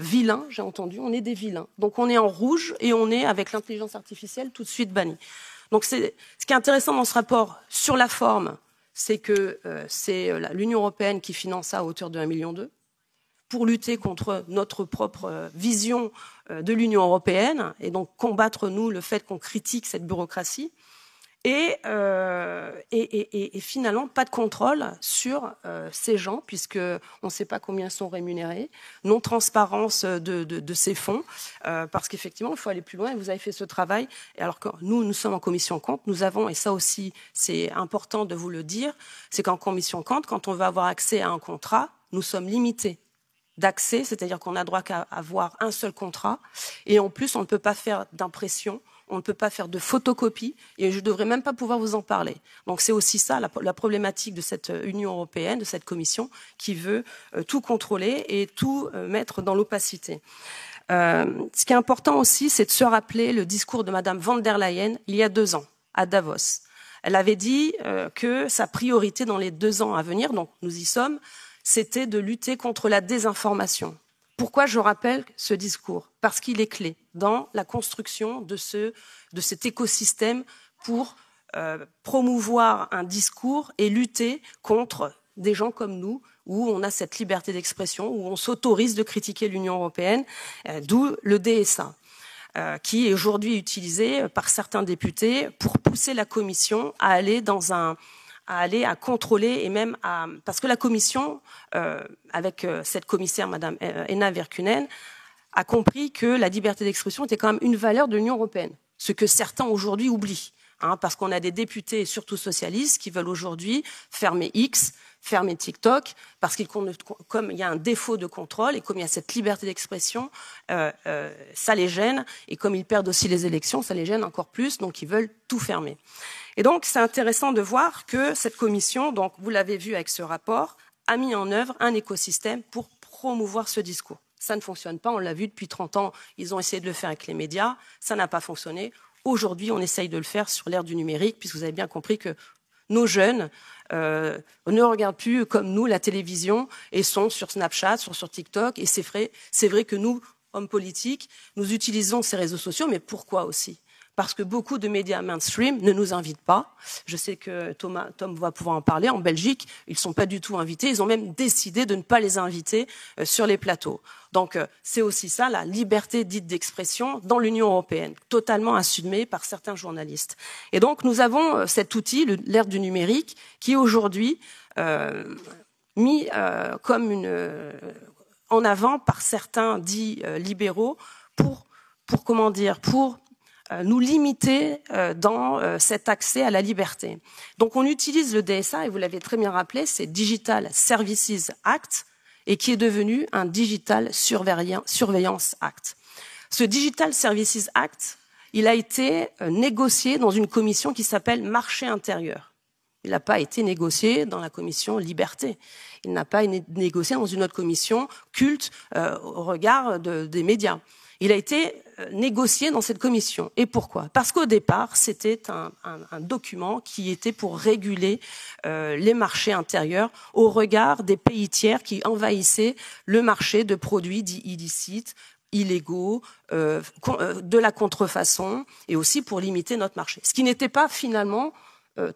vilain, j'ai entendu, on est des vilains. Donc on est en rouge et on est, avec l'intelligence artificielle, tout de suite banni. Donc ce qui est intéressant dans ce rapport, sur la forme, c'est que c'est l'Union européenne qui finance ça à hauteur de 1,2 million pour lutter contre notre propre vision de l'Union européenne et donc combattre, nous, le fait qu'on critique cette bureaucratie. Et finalement, pas de contrôle sur ces gens, puisqu'on ne sait pas combien sont rémunérés, non-transparence de ces fonds, parce qu'effectivement, il faut aller plus loin, et vous avez fait ce travail. Et alors que nous sommes en commission compte, nous avons, et ça aussi, c'est important de vous le dire, c'est qu'en commission compte, quand on veut avoir accès à un contrat, nous sommes limités d'accès, c'est-à-dire qu'on a droit qu'à avoir un seul contrat, et en plus, on ne peut pas faire d'impression, on ne peut pas faire de photocopie, et je ne devrais même pas pouvoir vous en parler. Donc c'est aussi ça, la problématique de cette Union européenne, de cette commission, qui veut tout contrôler et tout mettre dans l'opacité. Ce qui est important aussi, c'est de se rappeler le discours de Madame von der Leyen il y a 2 ans, à Davos. Elle avait dit que sa priorité dans les 2 ans à venir, donc nous y sommes, c'était de lutter contre la désinformation. Pourquoi je rappelle ce discours? Parce qu'il est clé dans la construction de cet écosystème pour promouvoir un discours et lutter contre des gens comme nous, où on a cette liberté d'expression, où on s'autorise de critiquer l'Union européenne, d'où le DSA, qui est aujourd'hui utilisé par certains députés pour pousser la Commission à aller à contrôler et même parce que la Commission, avec cette commissaire, Madame Henna Virkkunen, a compris que la liberté d'expression était quand même une valeur de l'Union européenne, ce que certains aujourd'hui oublient, parce qu'on a des députés, surtout socialistes, qui veulent aujourd'hui fermer X, fermer TikTok, parce que comme il y a un défaut de contrôle et comme il y a cette liberté d'expression, ça les gêne, et comme ils perdent aussi les élections, ça les gêne encore plus, donc ils veulent tout fermer. Et donc, c'est intéressant de voir que cette commission, donc vous l'avez vu avec ce rapport, a mis en œuvre un écosystème pour promouvoir ce discours. Ça ne fonctionne pas, on l'a vu depuis 30 ans, ils ont essayé de le faire avec les médias, ça n'a pas fonctionné. Aujourd'hui, on essaye de le faire sur l'ère du numérique, puisque vous avez bien compris que nos jeunes ne regardent plus comme nous la télévision et sont sur Snapchat, sur TikTok. Et c'est vrai que nous, hommes politiques, nous utilisons ces réseaux sociaux, mais pourquoi aussi ? Parce que beaucoup de médias mainstream ne nous invitent pas. Je sais que Tom va pouvoir en parler. En Belgique, ils ne sont pas du tout invités. Ils ont même décidé de ne pas les inviter sur les plateaux. Donc, c'est aussi ça, la liberté dite d'expression dans l'Union européenne, totalement assumée par certains journalistes. Et donc, nous avons cet outil, l'ère du numérique, qui est aujourd'hui mis comme en avant par certains dits libéraux pour nous limiter dans cet accès à la liberté. Donc on utilise le DSA, et vous l'avez très bien rappelé, c'est Digital Services Act, et qui est devenu un Digital Surveillance Act. Ce Digital Services Act, il a été négocié dans une commission qui s'appelle Marché intérieur. Il n'a pas été négocié dans la commission Liberté. Il n'a pas été négocié dans une autre commission culte au regard des médias. Il a été négocié dans cette commission. Et pourquoi? Parce qu'au départ, c'était un document qui était pour réguler les marchés intérieurs au regard des pays tiers qui envahissaient le marché de produits dits illicites, illégaux, de la contrefaçon, et aussi pour limiter notre marché. Ce qui n'était pas finalement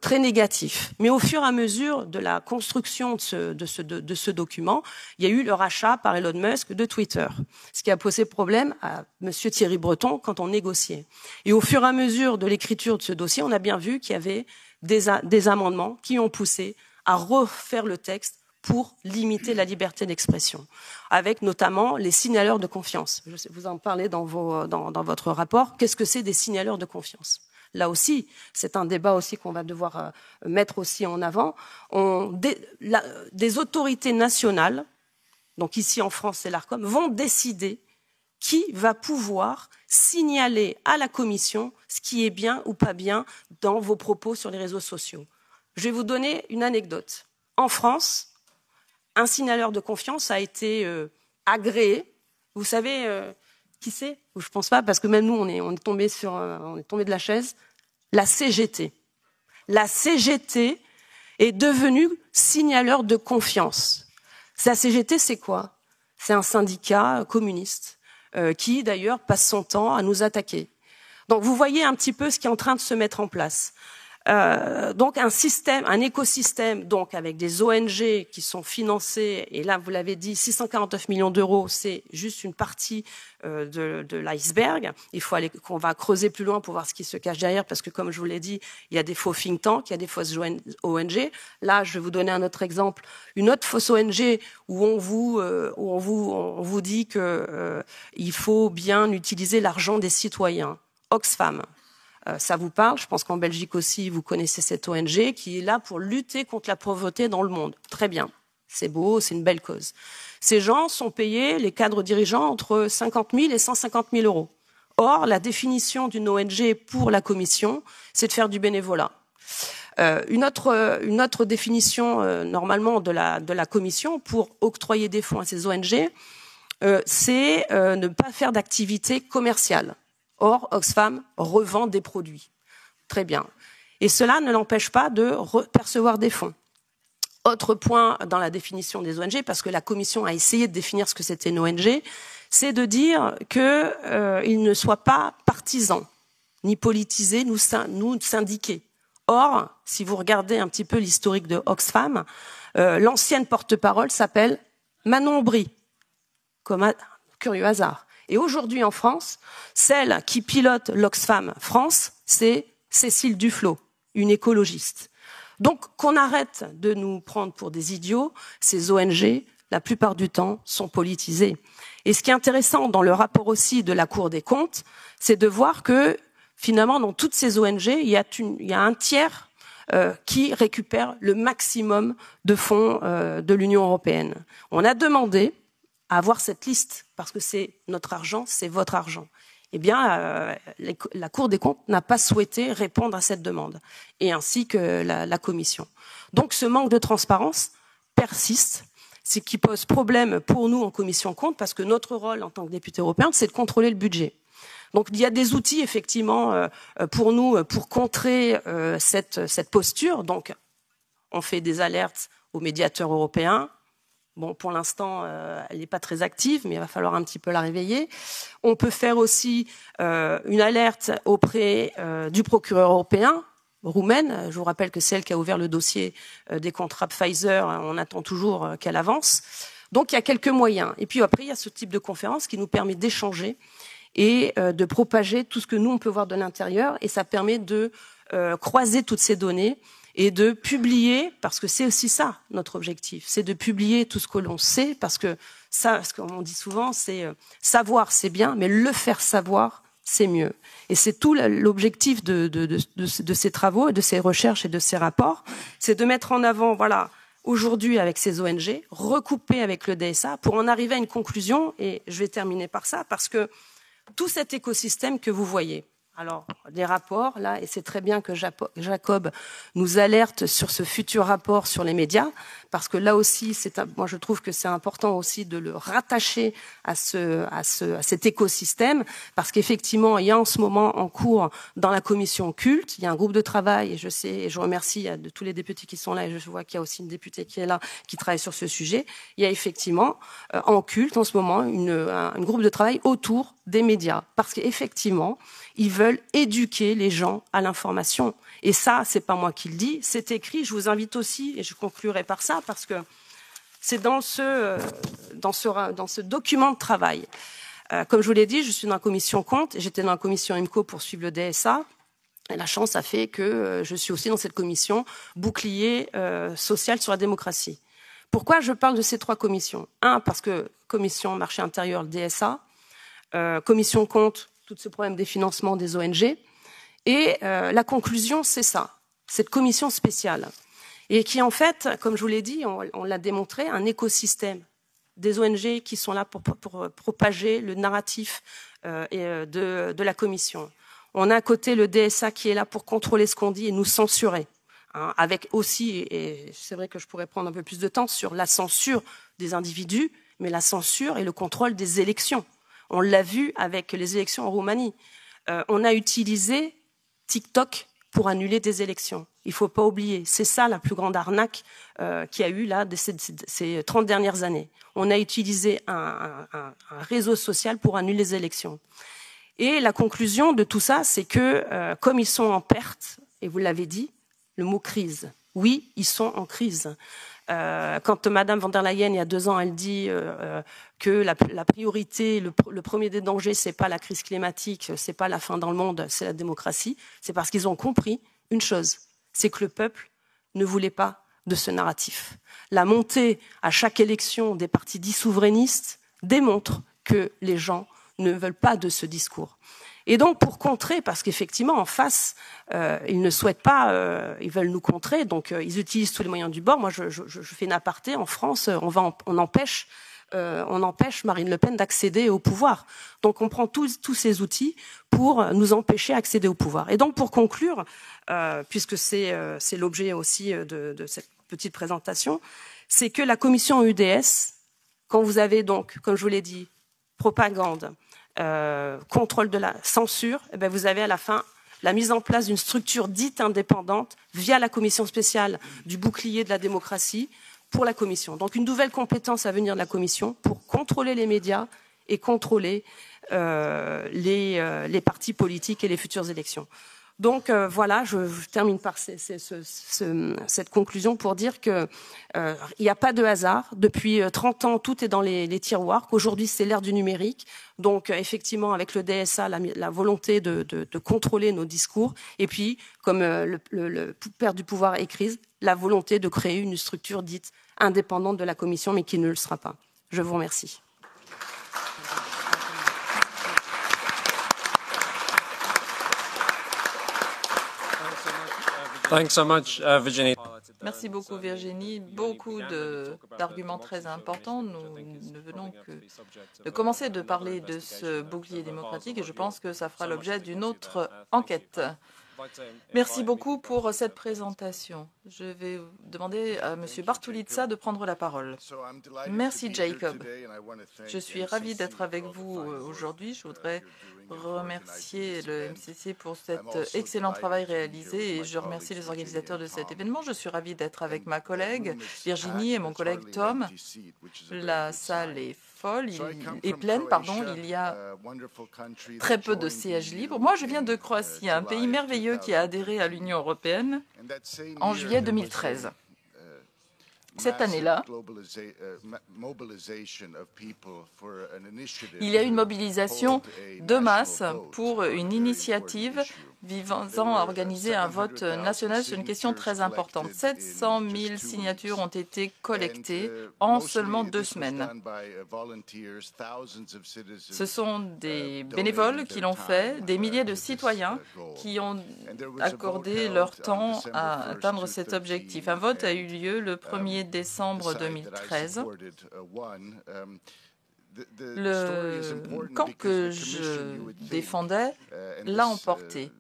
très négatif. Mais au fur et à mesure de la construction de ce document, il y a eu le rachat par Elon Musk de Twitter, ce qui a posé problème à M. Thierry Breton quand on négociait. Et au fur et à mesure de l'écriture de ce dossier, on a bien vu qu'il y avait des amendements qui ont poussé à refaire le texte pour limiter la liberté d'expression, avec notamment les signaleurs de confiance. Vous en parlez dans votre rapport. Qu'est-ce que c'est des signaleurs de confiance? Là aussi, c'est un débat aussi qu'on va devoir mettre aussi en avant. Des autorités nationales, donc ici en France c'est l'ARCOM, vont décider qui va pouvoir signaler à la Commission ce qui est bien ou pas bien dans vos propos sur les réseaux sociaux. Je vais vous donner une anecdote. En France, un signaleur de confiance a été agréé. Vous savez qui c'est? Je pense pas, parce que même nous, on est tombé de la chaise. La CGT. La CGT est devenue signaleur de confiance. La CGT, c'est quoi? C'est un syndicat communiste qui, d'ailleurs, passe son temps à nous attaquer. Donc, vous voyez un petit peu ce qui est en train de se mettre en place. Donc un écosystème donc avec des ONG qui sont financées, et là vous l'avez dit, 649 millions d'euros, c'est juste une partie de l'iceberg. Il faut aller, qu'on va creuser plus loin pour voir ce qui se cache derrière, parce que comme je vous l'ai dit, il y a des faux think tanks, il y a des fausses ONG. Là, je vais vous donner un autre exemple, une autre fausse ONG où on vous dit que il faut bien utiliser l'argent des citoyens. Oxfam. Ça vous parle, je pense qu'en Belgique aussi, vous connaissez cette ONG qui est là pour lutter contre la pauvreté dans le monde. Très bien, c'est beau, c'est une belle cause. Ces gens sont payés, les cadres dirigeants, entre 50 000 et 150 000 euros. Or, la définition d'une ONG pour la Commission, c'est de faire du bénévolat. Une autre définition, normalement, de la Commission pour octroyer des fonds à ces ONG, c'est ne pas faire d'activité commerciale. Or, Oxfam revend des produits. Très bien. Et cela ne l'empêche pas de percevoir des fonds. Autre point dans la définition des ONG, parce que la Commission a essayé de définir ce que c'était une ONG, c'est de dire qu'ils ne soient pas partisans, ni politisés, ni syndiqués. Or, si vous regardez un petit peu l'historique de Oxfam, l'ancienne porte-parole s'appelle Manon Aubry, comme un curieux hasard. Et aujourd'hui en France, celle qui pilote l'Oxfam France, c'est Cécile Duflot, une écologiste. Donc qu'on arrête de nous prendre pour des idiots, ces ONG, la plupart du temps, sont politisées. Et ce qui est intéressant dans le rapport aussi de la Cour des comptes, c'est de voir que finalement dans toutes ces ONG, il y a un tiers qui récupère le maximum de fonds de l'Union européenne. On a demandé à avoir cette liste, parce que c'est notre argent, c'est votre argent. Eh bien, la Cour des comptes n'a pas souhaité répondre à cette demande, et ainsi que la Commission. Donc ce manque de transparence persiste, ce qui pose problème pour nous en Commission compte, parce que notre rôle en tant que député européen, c'est de contrôler le budget. Donc il y a des outils, effectivement, pour nous, pour contrer cette posture. Donc on fait des alertes aux médiateurs européens. Bon, pour l'instant, elle n'est pas très active, mais il va falloir un petit peu la réveiller. On peut faire aussi une alerte auprès du procureur européen roumaine. Je vous rappelle que c'est elle qui a ouvert le dossier des contrats Pfizer. On attend toujours qu'elle avance. Donc, il y a quelques moyens. Et puis après, il y a ce type de conférence qui nous permet d'échanger et de propager tout ce que nous, on peut voir de l'intérieur. Et ça permet de croiser toutes ces données et de publier, parce que c'est aussi ça, notre objectif, c'est de publier tout ce que l'on sait, parce que ça, ce qu'on dit souvent, c'est savoir, c'est bien, mais le faire savoir, c'est mieux. Et c'est tout l'objectif de ces travaux et de ces recherches et de ces rapports, c'est de mettre en avant, voilà, aujourd'hui avec ces ONG, recouper avec le DSA, pour en arriver à une conclusion, et je vais terminer par ça, parce que tout cet écosystème que vous voyez, Alors, des rapports, là, et c'est très bien que Jacob nous alerte sur ce futur rapport sur les médias, parce que là aussi, moi je trouve que c'est important aussi de le rattacher à cet écosystème, parce qu'effectivement, il y a en ce moment en cours dans la commission culte, il y a un groupe de travail, et je sais, et je remercie de tous les députés qui sont là, et je vois qu'il y a aussi une députée qui est là, qui travaille sur ce sujet. Il y a effectivement en culte en ce moment un groupe de travail autour des médias, parce qu'effectivement, ils veulent éduquer les gens à l'information. Et ça, c'est pas moi qui le dis, c'est écrit. Je vous invite aussi, et je conclurai par ça, parce que c'est dans ce document de travail. Comme je vous l'ai dit, je suis dans la commission compte, j'étais dans la commission IMCO pour suivre le DSA. Et la chance a fait que je suis aussi dans cette commission bouclier social sur la démocratie. Pourquoi je parle de ces trois commissions? Un, parce que commission marché intérieur, le DSA, commission compte, tout ce problème des financements des ONG. Et la conclusion, c'est ça, cette commission spéciale. Et qui, en fait, comme je vous l'ai dit, on l'a démontré, un écosystème des ONG qui sont là pour propager le narratif de la commission. On a à côté le DSA qui est là pour contrôler ce qu'on dit et nous censurer. Hein, avec aussi, et c'est vrai que je pourrais prendre un peu plus de temps, sur la censure des individus, mais la censure et le contrôle des élections. On l'a vu avec les élections en Roumanie. On a utilisé TikTok pour annuler des élections. Il ne faut pas oublier. C'est ça la plus grande arnaque qu'il y a eu là ces 30 dernières années. On a utilisé un réseau social pour annuler les élections. Et la conclusion de tout ça, c'est que comme ils sont en perte, et vous l'avez dit, le mot crise. Oui, ils sont en crise. Quand Madame von der Leyen, il y a 2 ans, elle dit que la priorité, le premier des dangers, c'est pas la crise climatique, c'est pas la fin dans le monde, c'est la démocratie, c'est parce qu'ils ont compris une chose, c'est que le peuple ne voulait pas de ce narratif. La montée à chaque élection des partis dits souverainistes démontre que les gens ne veulent pas de ce discours. Et donc, pour contrer, parce qu'effectivement, en face, ils ne souhaitent pas, ils veulent nous contrer, donc ils utilisent tous les moyens du bord. Moi, je fais une aparté. En France, on empêche Marine Le Pen d'accéder au pouvoir. Donc, on prend tous ces outils pour nous empêcher d'accéder au pouvoir. Et donc, pour conclure, puisque c'est l'objet aussi de cette petite présentation, c'est que la commission UDS, quand vous avez donc, comme je vous l'ai dit, propagande, contrôle de la censure, eh bien vous avez à la fin la mise en place d'une structure dite indépendante via la commission spéciale du bouclier de la démocratie pour la commission. Donc une nouvelle compétence à venir de la commission pour contrôler les médias et contrôler les partis politiques et les futures élections. Donc voilà, je termine par cette conclusion pour dire qu'il n'y a pas de hasard. Depuis 30 ans, tout est dans les tiroirs, qu'aujourd'hui c'est l'ère du numérique. Donc effectivement, avec le DSA, la volonté de contrôler nos discours. Et puis, comme le père du pouvoir écrit, la volonté de créer une structure dite indépendante de la Commission, mais qui ne le sera pas. Je vous remercie. Thanks so much, Virginie. Merci beaucoup, Virginie. Beaucoup d'arguments très importants. Nous ne venons que de commencer de parler de ce bouclier démocratique et je pense que ça fera l'objet d'une autre enquête. Merci beaucoup pour cette présentation. Je vais demander à M. Bartolizza de prendre la parole. Merci, Jacob. Je suis ravi d'être avec vous aujourd'hui. Je voudrais remercier le MCC pour cet excellent travail réalisé et je remercie les organisateurs de cet événement. Je suis ravi d'être avec ma collègue Virginie et mon collègue Tom. La salle est pleine, il y a très peu de sièges libres. Moi, je viens de Croatie, un pays merveilleux qui a adhéré à l'Union européenne en juillet 2013. Cette année-là, il y a eu une mobilisation de masse pour une initiative visant à organiser un vote national sur une question très importante. 700 000 signatures ont été collectées en seulement 2 semaines. Ce sont des bénévoles qui l'ont fait, des milliers de citoyens qui ont accordé leur temps à atteindre cet objectif. Un vote a eu lieu le 1er décembre 2013. Le camp que je défendais l'a emporté.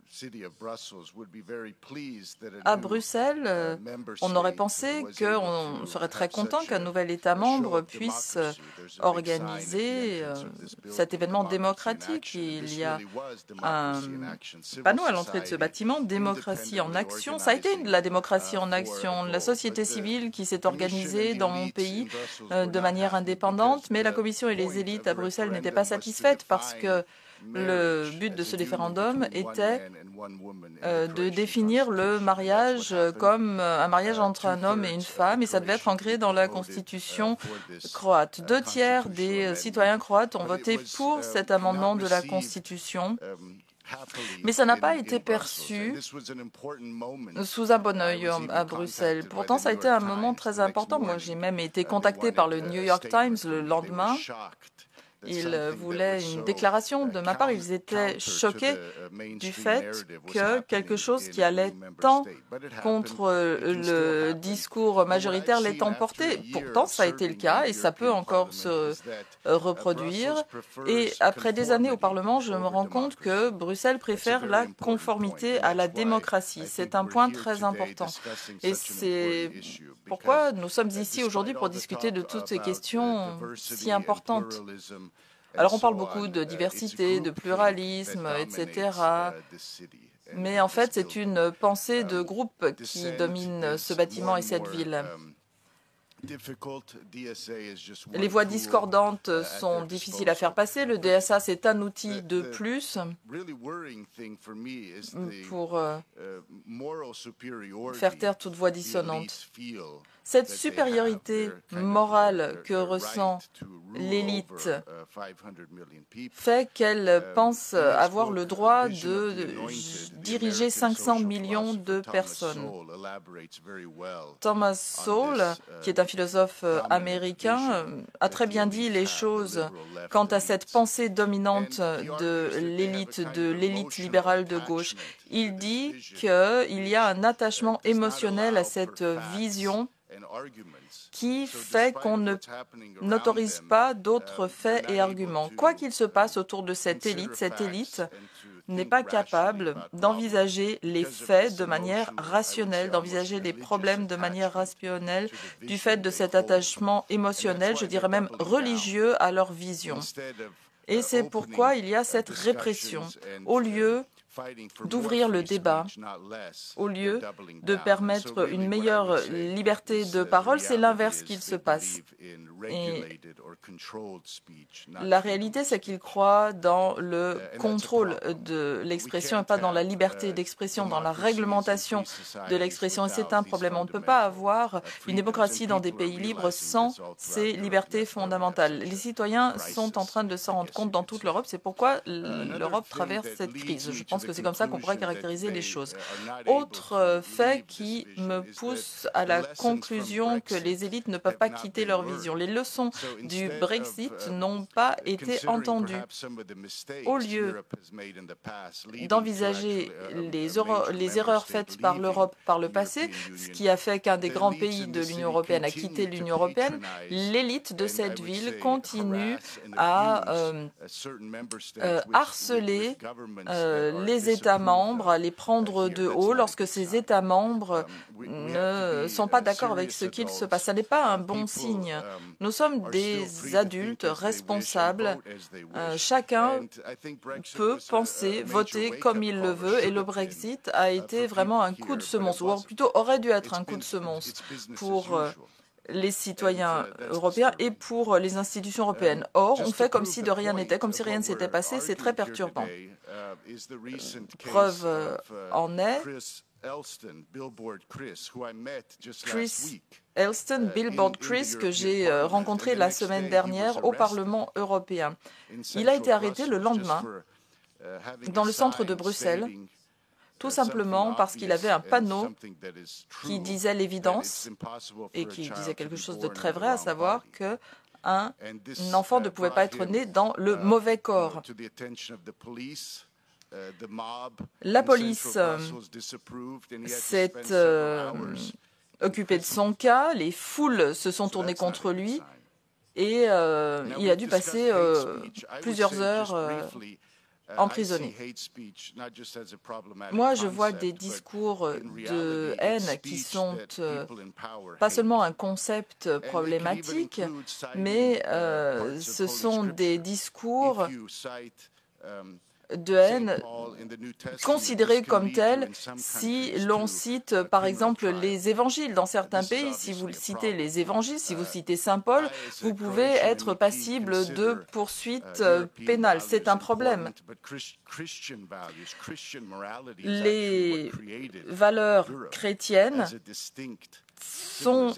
À Bruxelles, on aurait pensé qu'on serait très content qu'un nouvel État membre puisse organiser cet événement démocratique. Il y a un panneau à l'entrée de ce bâtiment, démocratie en action. Ça a été de la démocratie en action, la société civile qui s'est organisée dans mon pays de manière indépendante, mais la Commission et les élites à Bruxelles n'étaient pas satisfaites parce que le but de ce référendum était de définir le mariage comme un mariage entre un homme et une femme, et ça devait être ancré dans la constitution croate. 2 tiers des citoyens croates ont voté pour cet amendement de la constitution. Mais ça n'a pas été perçu sous un bon œil à Bruxelles. Pourtant, ça a été un moment très important. Moi, j'ai même été contacté par le New York Times le lendemain. Ils voulaient une déclaration de ma part. Ils étaient choqués du fait que quelque chose qui allait tant contre le discours majoritaire l'ait emporté. Pourtant, ça a été le cas et ça peut encore se reproduire. Et après des années au Parlement, je me rends compte que Bruxelles préfère la conformité à la démocratie. C'est un point très important. Et c'est pourquoi nous sommes ici aujourd'hui pour discuter de toutes ces questions si importantes. Alors on parle beaucoup de diversité, de pluralisme, etc. Mais en fait, c'est une pensée de groupe qui domine ce bâtiment et cette ville. Les voix discordantes sont difficiles à faire passer. Le DSA, c'est un outil de plus pour faire taire toute voix dissonante. Cette supériorité morale que ressent l'élite fait qu'elle pense avoir le droit de diriger 500 millions de personnes. Thomas Sowell, qui est un philosophe américain, a très bien dit les choses quant à cette pensée dominante de l'élite libérale de gauche. Il dit qu'il y a un attachement émotionnel à cette vision qui fait qu'on n'autorise pas d'autres faits et arguments. Quoi qu'il se passe autour de cette élite n'est pas capable d'envisager les faits de manière rationnelle, d'envisager les problèmes de manière rationnelle du fait de cet attachement émotionnel, je dirais même religieux, à leur vision. Et c'est pourquoi il y a cette répression. Au lieu d'ouvrir le débat, au lieu de permettre une meilleure liberté de parole, c'est l'inverse qu'il se passe. Et la réalité, c'est qu'ils croient dans le contrôle de l'expression et pas dans la liberté d'expression, dans la réglementation de l'expression. Et c'est un problème. On ne peut pas avoir une démocratie dans des pays libres sans ces libertés fondamentales. Les citoyens sont en train de s'en rendre compte dans toute l'Europe. C'est pourquoi l'Europe traverse cette crise. Je pense que c'est comme ça qu'on pourrait caractériser les choses. Autre fait qui me pousse à la conclusion que les élites ne peuvent pas quitter leur vision. Les leçons du Brexit n'ont pas été entendues. Au lieu d'envisager les erreurs faites par l'Europe par le passé, ce qui a fait qu'un des grands pays de l'Union européenne a quitté l'Union européenne, l'élite de cette ville continue à harceler les États membres, à les prendre de haut lorsque ces États membres ne sont pas d'accord avec ce qu'il se passe. Ce n'est pas un bon signe. Nous sommes des adultes responsables. Chacun peut penser, voter comme il le veut, et le Brexit a été vraiment un coup de semonce, ou plutôt aurait dû être un coup de semonce pour les citoyens européens et pour les institutions européennes. Or, on fait comme si de rien n'était, comme si rien ne s'était passé. C'est très perturbant. Preuve en est Chris Elston, Billboard Chris, que j'ai rencontré la semaine dernière au Parlement européen. Il a été arrêté le lendemain dans le centre de Bruxelles, tout simplement parce qu'il avait un panneau qui disait l'évidence et qui disait quelque chose de très vrai, à savoir qu'un enfant ne pouvait pas être né dans le mauvais corps. La police s'est occupée de son cas, les foules se sont tournées contre lui et il a dû passer plusieurs heures emprisonné. Moi, je vois des discours de haine qui sont pas seulement un concept problématique, mais ce sont des discours de haine considérés comme tels si l'on cite par exemple les évangiles. Dans certains pays, si vous citez les évangiles, si vous citez Saint Paul, vous pouvez être passible de poursuites pénales. C'est un problème. Les valeurs chrétiennes sont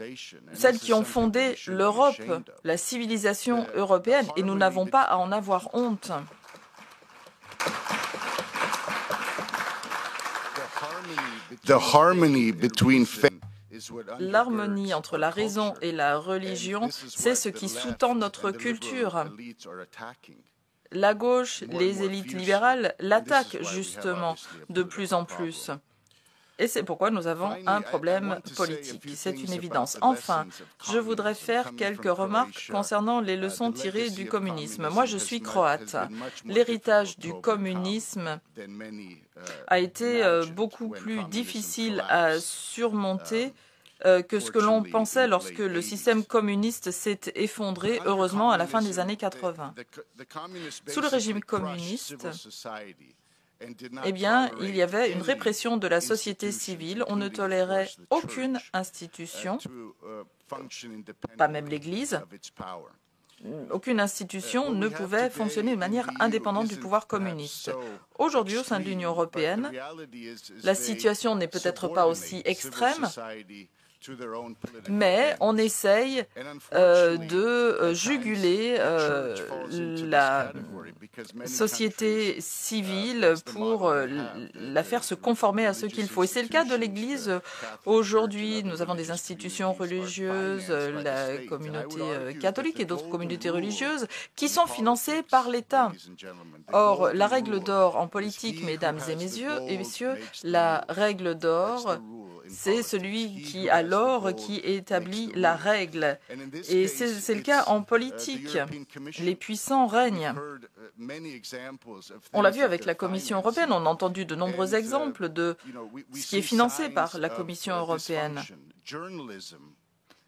celles qui ont fondé l'Europe, la civilisation européenne, et nous n'avons pas à en avoir honte. L'harmonie entre la raison et la religion, c'est ce qui sous-tend notre culture. La gauche, les élites libérales l'attaquent justement de plus en plus. Et c'est pourquoi nous avons un problème politique. C'est une évidence. Enfin, je voudrais faire quelques remarques concernant les leçons tirées du communisme. Moi, je suis croate. L'héritage du communisme a été beaucoup plus difficile à surmonter que ce que l'on pensait lorsque le système communiste s'est effondré, heureusement, à la fin des années 80. Sous le régime communiste, eh bien, il y avait une répression de la société civile. On ne tolérait aucune institution, pas même l'Église. Aucune institution ne pouvait fonctionner de manière indépendante du pouvoir communiste. Aujourd'hui, au sein de l'Union européenne, la situation n'est peut-être pas aussi extrême, mais on essaye de juguler la société civile pour la faire se conformer à ce qu'il faut. Et c'est le cas de l'Église. Aujourd'hui, nous avons des institutions religieuses, la communauté catholique et d'autres communautés religieuses qui sont financées par l'État. Or, la règle d'or en politique, mesdames et messieurs, la règle d'or, c'est celui qui a l'or qui établit la règle. Et c'est le cas en politique. Les puissants règnent. On l'a vu avec la Commission européenne, on a entendu de nombreux exemples de ce qui est financé par la Commission européenne.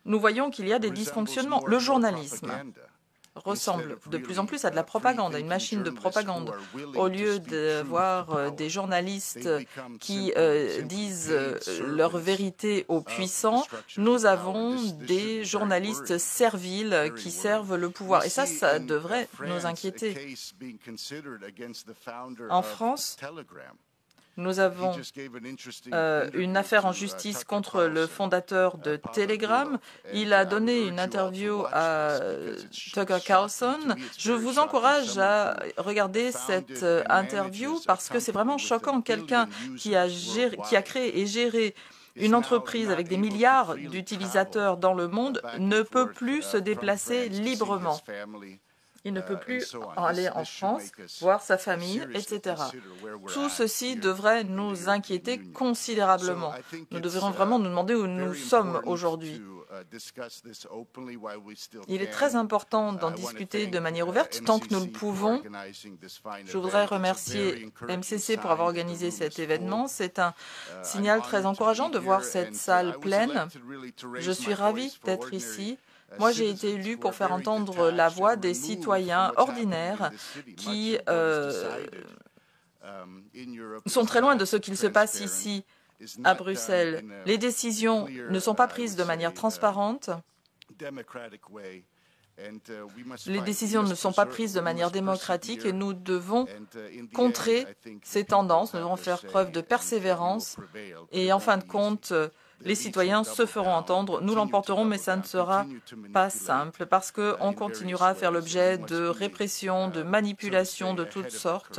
Nous voyons qu'il y a des dysfonctionnements. Le journalisme ressemble de plus en plus à de la propagande, à une machine de propagande. Au lieu d'avoir des journalistes qui disent leur vérité aux puissants, nous avons des journalistes serviles qui servent le pouvoir. Et ça devrait nous inquiéter. En France, nous avons une affaire en justice contre le fondateur de Telegram. Il a donné une interview à Tucker Carlson. Je vous encourage à regarder cette interview parce que c'est vraiment choquant. Quelqu'un qui a créé et géré une entreprise avec des milliards d'utilisateurs dans le monde ne peut plus se déplacer librement. Il ne peut plus aller en France, voir sa famille, etc. Tout ceci devrait nous inquiéter considérablement. Nous devrions vraiment nous demander où nous sommes aujourd'hui. Il est très important d'en discuter de manière ouverte tant que nous le pouvons. Je voudrais remercier MCC pour avoir organisé cet événement. C'est un signal très encourageant de voir cette salle pleine. Je suis ravie d'être ici. Moi, j'ai été élu pour faire entendre la voix des citoyens ordinaires qui sont très loin de ce qu'il se passe ici à Bruxelles. Les décisions ne sont pas prises de manière transparente. Les décisions ne sont pas prises de manière démocratique et nous devons contrer ces tendances. Nous devons faire preuve de persévérance et en fin de compte, les citoyens se feront entendre, nous l'emporterons, mais ça ne sera pas simple parce qu'on continuera à faire l'objet de répression, de manipulation de toutes sortes.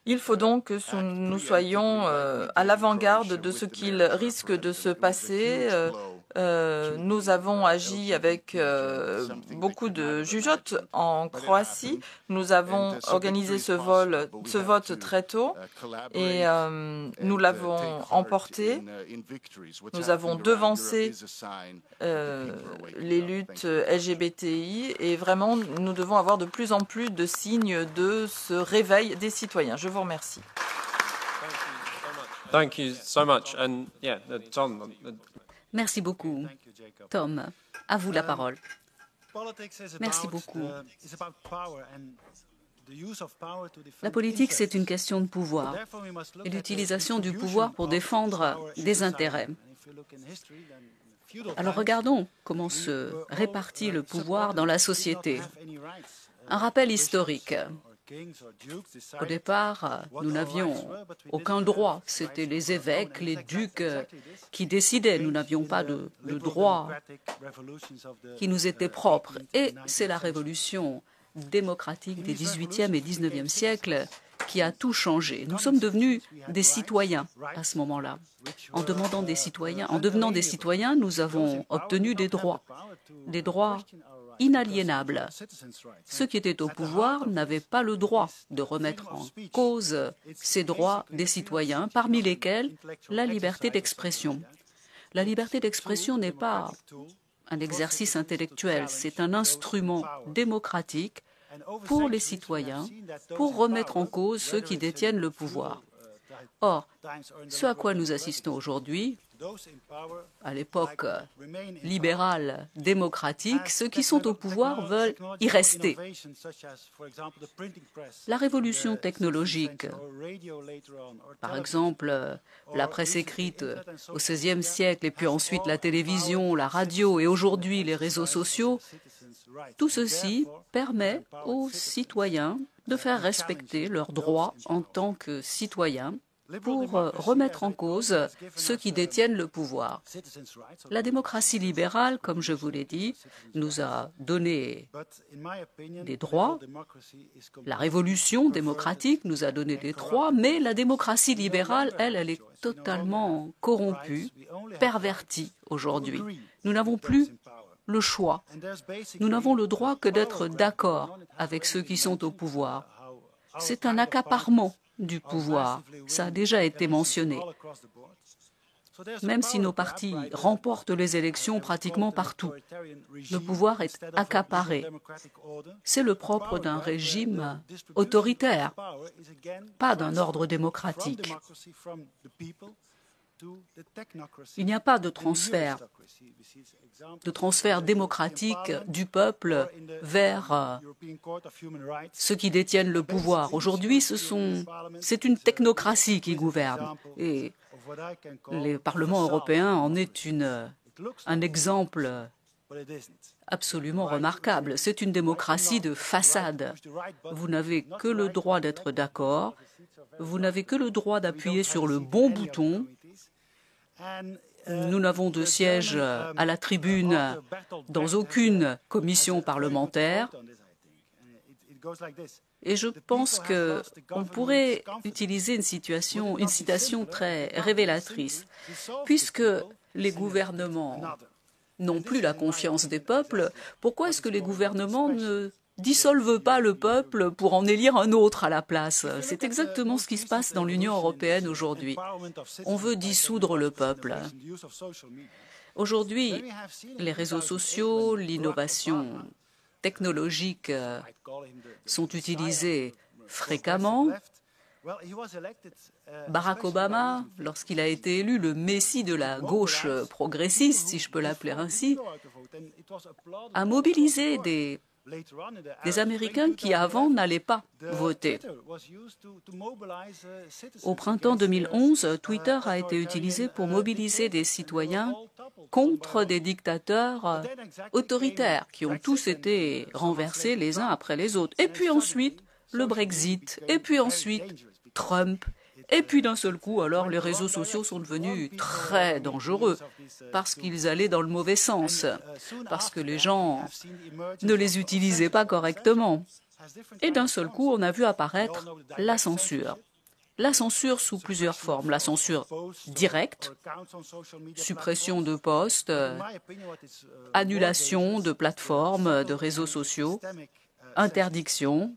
Il faut donc que nous soyons à l'avant-garde de ce qu'il risque de se passer nous avons agi avec beaucoup de jugeote en Croatie. Nous avons organisé ce vote très tôt et nous l'avons emporté. Nous avons devancé les luttes LGBTI et vraiment nous devons avoir de plus en plus de signes de ce réveil des citoyens. Je vous remercie. Thank you so much. And yeah, Tom. Merci beaucoup. Tom, à vous la parole. Merci beaucoup. La politique, c'est une question de pouvoir et l'utilisation du pouvoir pour défendre des intérêts. Alors regardons comment se répartit le pouvoir dans la société. Un rappel historique. Au départ, nous n'avions aucun droit. C'était les évêques, les ducs qui décidaient. Nous n'avions pas de droit qui nous était propre. Et c'est la révolution démocratique des XVIIIe et XIXe siècles qui a tout changé. Nous sommes devenus des citoyens à ce moment-là. En devenant des citoyens, nous avons obtenu des droits inaliénables. Ceux qui étaient au pouvoir n'avaient pas le droit de remettre en cause ces droits des citoyens, parmi lesquels la liberté d'expression. La liberté d'expression n'est pas un exercice intellectuel, c'est un instrument démocratique pour les citoyens, pour remettre en cause ceux qui détiennent le pouvoir. Or, ce à quoi nous assistons aujourd'hui, à l'époque libérale, démocratique, ceux qui sont au pouvoir veulent y rester. La révolution technologique, par exemple la presse écrite au XVIe siècle, et puis ensuite la télévision, la radio et aujourd'hui les réseaux sociaux, tout ceci permet aux citoyens de faire respecter leurs droits en tant que citoyens pour remettre en cause ceux qui détiennent le pouvoir. La démocratie libérale, comme je vous l'ai dit, nous a donné des droits. La révolution démocratique nous a donné des droits, mais la démocratie libérale, elle est totalement corrompue, pervertie aujourd'hui. Nous n'avons plus le choix. Nous n'avons le droit que d'être d'accord avec ceux qui sont au pouvoir. C'est un accaparement du pouvoir. Ça a déjà été mentionné. Même si nos partis remportent les élections pratiquement partout, le pouvoir est accaparé. C'est le propre d'un régime autoritaire, pas d'un ordre démocratique. Il n'y a pas de transfert démocratique du peuple vers ceux qui détiennent le pouvoir. Aujourd'hui, c'est une technocratie qui gouverne. Et le Parlement européen en est un exemple absolument remarquable. C'est une démocratie de façade. Vous n'avez que le droit d'être d'accord, vous n'avez que le droit d'appuyer sur le bon bouton. Nous n'avons de siège à la tribune dans aucune commission parlementaire. Et je pense qu'on pourrait utiliser une citation très révélatrice. Puisque les gouvernements n'ont plus la confiance des peuples, pourquoi est-ce que les gouvernements ne dissolvent pas le peuple pour en élire un autre à la place? C'est exactement ce qui se passe dans l'Union européenne aujourd'hui. On veut dissoudre le peuple. Aujourd'hui, les réseaux sociaux, l'innovation technologique sont utilisés fréquemment. Barack Obama, lorsqu'il a été élu le messie de la gauche progressiste, si je peux l'appeler ainsi, a mobilisé des Américains qui avant n'allaient pas voter. Au printemps 2011, Twitter a été utilisé pour mobiliser des citoyens contre des dictateurs autoritaires qui ont tous été renversés les uns après les autres. Et puis ensuite, le Brexit, et puis ensuite, Trump. Et puis d'un seul coup, alors les réseaux sociaux sont devenus très dangereux parce qu'ils allaient dans le mauvais sens, parce que les gens ne les utilisaient pas correctement. Et d'un seul coup, on a vu apparaître la censure. la censure sous plusieurs formes. La censure directe, suppression de postes, annulation de plateformes, de réseaux sociaux, interdiction,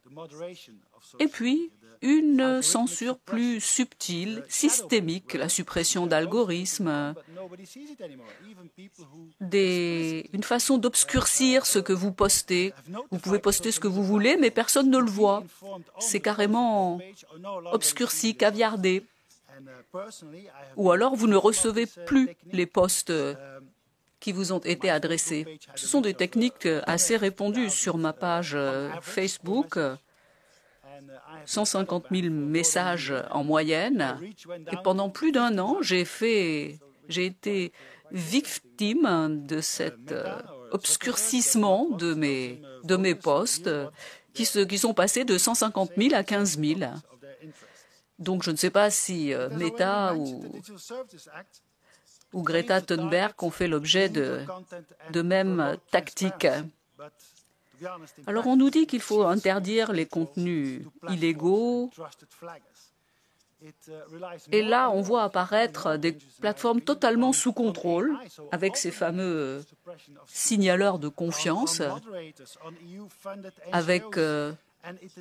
et puis une censure plus subtile, systémique, la suppression d'algorithmes, une façon d'obscurcir ce que vous postez. Vous pouvez poster ce que vous voulez, mais personne ne le voit. C'est carrément obscurci, caviardé. Ou alors vous ne recevez plus les posts qui vous ont été adressés. Ce sont des techniques assez répandues sur ma page Facebook. 150 000 messages en moyenne. Et pendant plus d'1 an, j'ai été victime de cet obscurcissement de mes posts qui sont passés de 150 000 à 15 000. Donc je ne sais pas si Meta ou Greta Thunberg ont fait l'objet de mêmes tactiques. Alors on nous dit qu'il faut interdire les contenus illégaux. Et là, on voit apparaître des plateformes totalement sous contrôle, avec ces fameux signaleurs de confiance, avec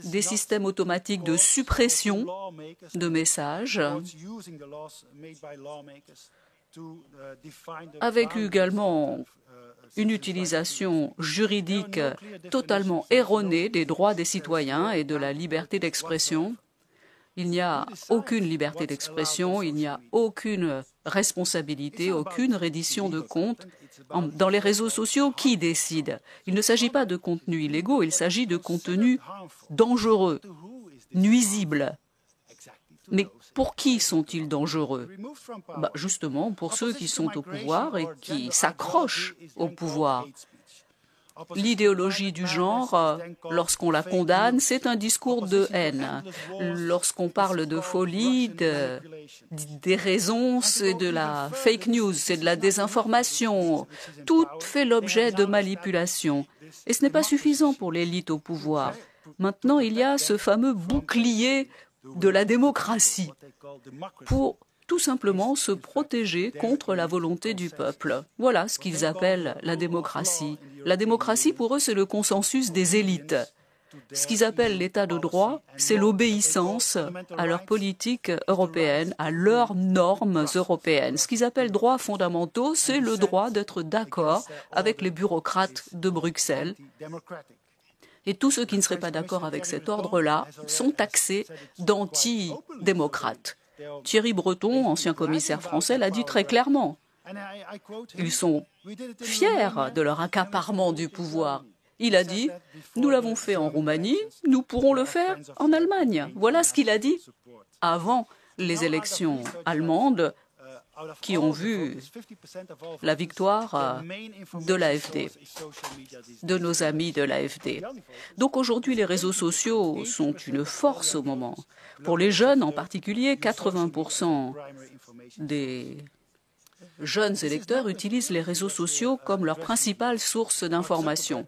des systèmes automatiques de suppression de messages, avec également une utilisation juridique totalement erronée des droits des citoyens et de la liberté d'expression. Il n'y a aucune liberté d'expression, il n'y a aucune responsabilité, aucune reddition de comptes. Dans les réseaux sociaux, qui décide? Il ne s'agit pas de contenus illégaux, il s'agit de contenus dangereux, nuisibles. Mais pour qui sont-ils dangereux? Justement, pour ceux qui sont au pouvoir et qui s'accrochent au pouvoir. L'idéologie du genre, lorsqu'on la condamne, c'est un discours de haine. Lorsqu'on parle de folie, des raisons, c'est de la fake news, c'est de la désinformation. Tout fait l'objet de manipulation. Et ce n'est pas suffisant pour l'élite au pouvoir. Maintenant, il y a ce fameux bouclier de la démocratie pour tout simplement se protéger contre la volonté du peuple. Voilà ce qu'ils appellent la démocratie. La démocratie, pour eux, c'est le consensus des élites. Ce qu'ils appellent l'état de droit, c'est l'obéissance à leur politique européenne, à leurs normes européennes. Ce qu'ils appellent droits fondamentaux, c'est le droit d'être d'accord avec les bureaucrates de Bruxelles. Et tous ceux qui ne seraient pas d'accord avec cet ordre-là sont taxés d'antidémocrates. Thierry Breton, ancien commissaire français, l'a dit très clairement. Ils sont fiers de leur accaparement du pouvoir. Il a dit « Nous l'avons fait en Roumanie, nous pourrons le faire en Allemagne ». Voilà ce qu'il a dit avant les élections allemandes qui ont vu la victoire de l'AfD, de nos amis de l'AfD. Donc aujourd'hui, les réseaux sociaux sont une force au moment. Pour les jeunes en particulier, 80% des jeunes électeurs utilisent les réseaux sociaux comme leur principale source d'information.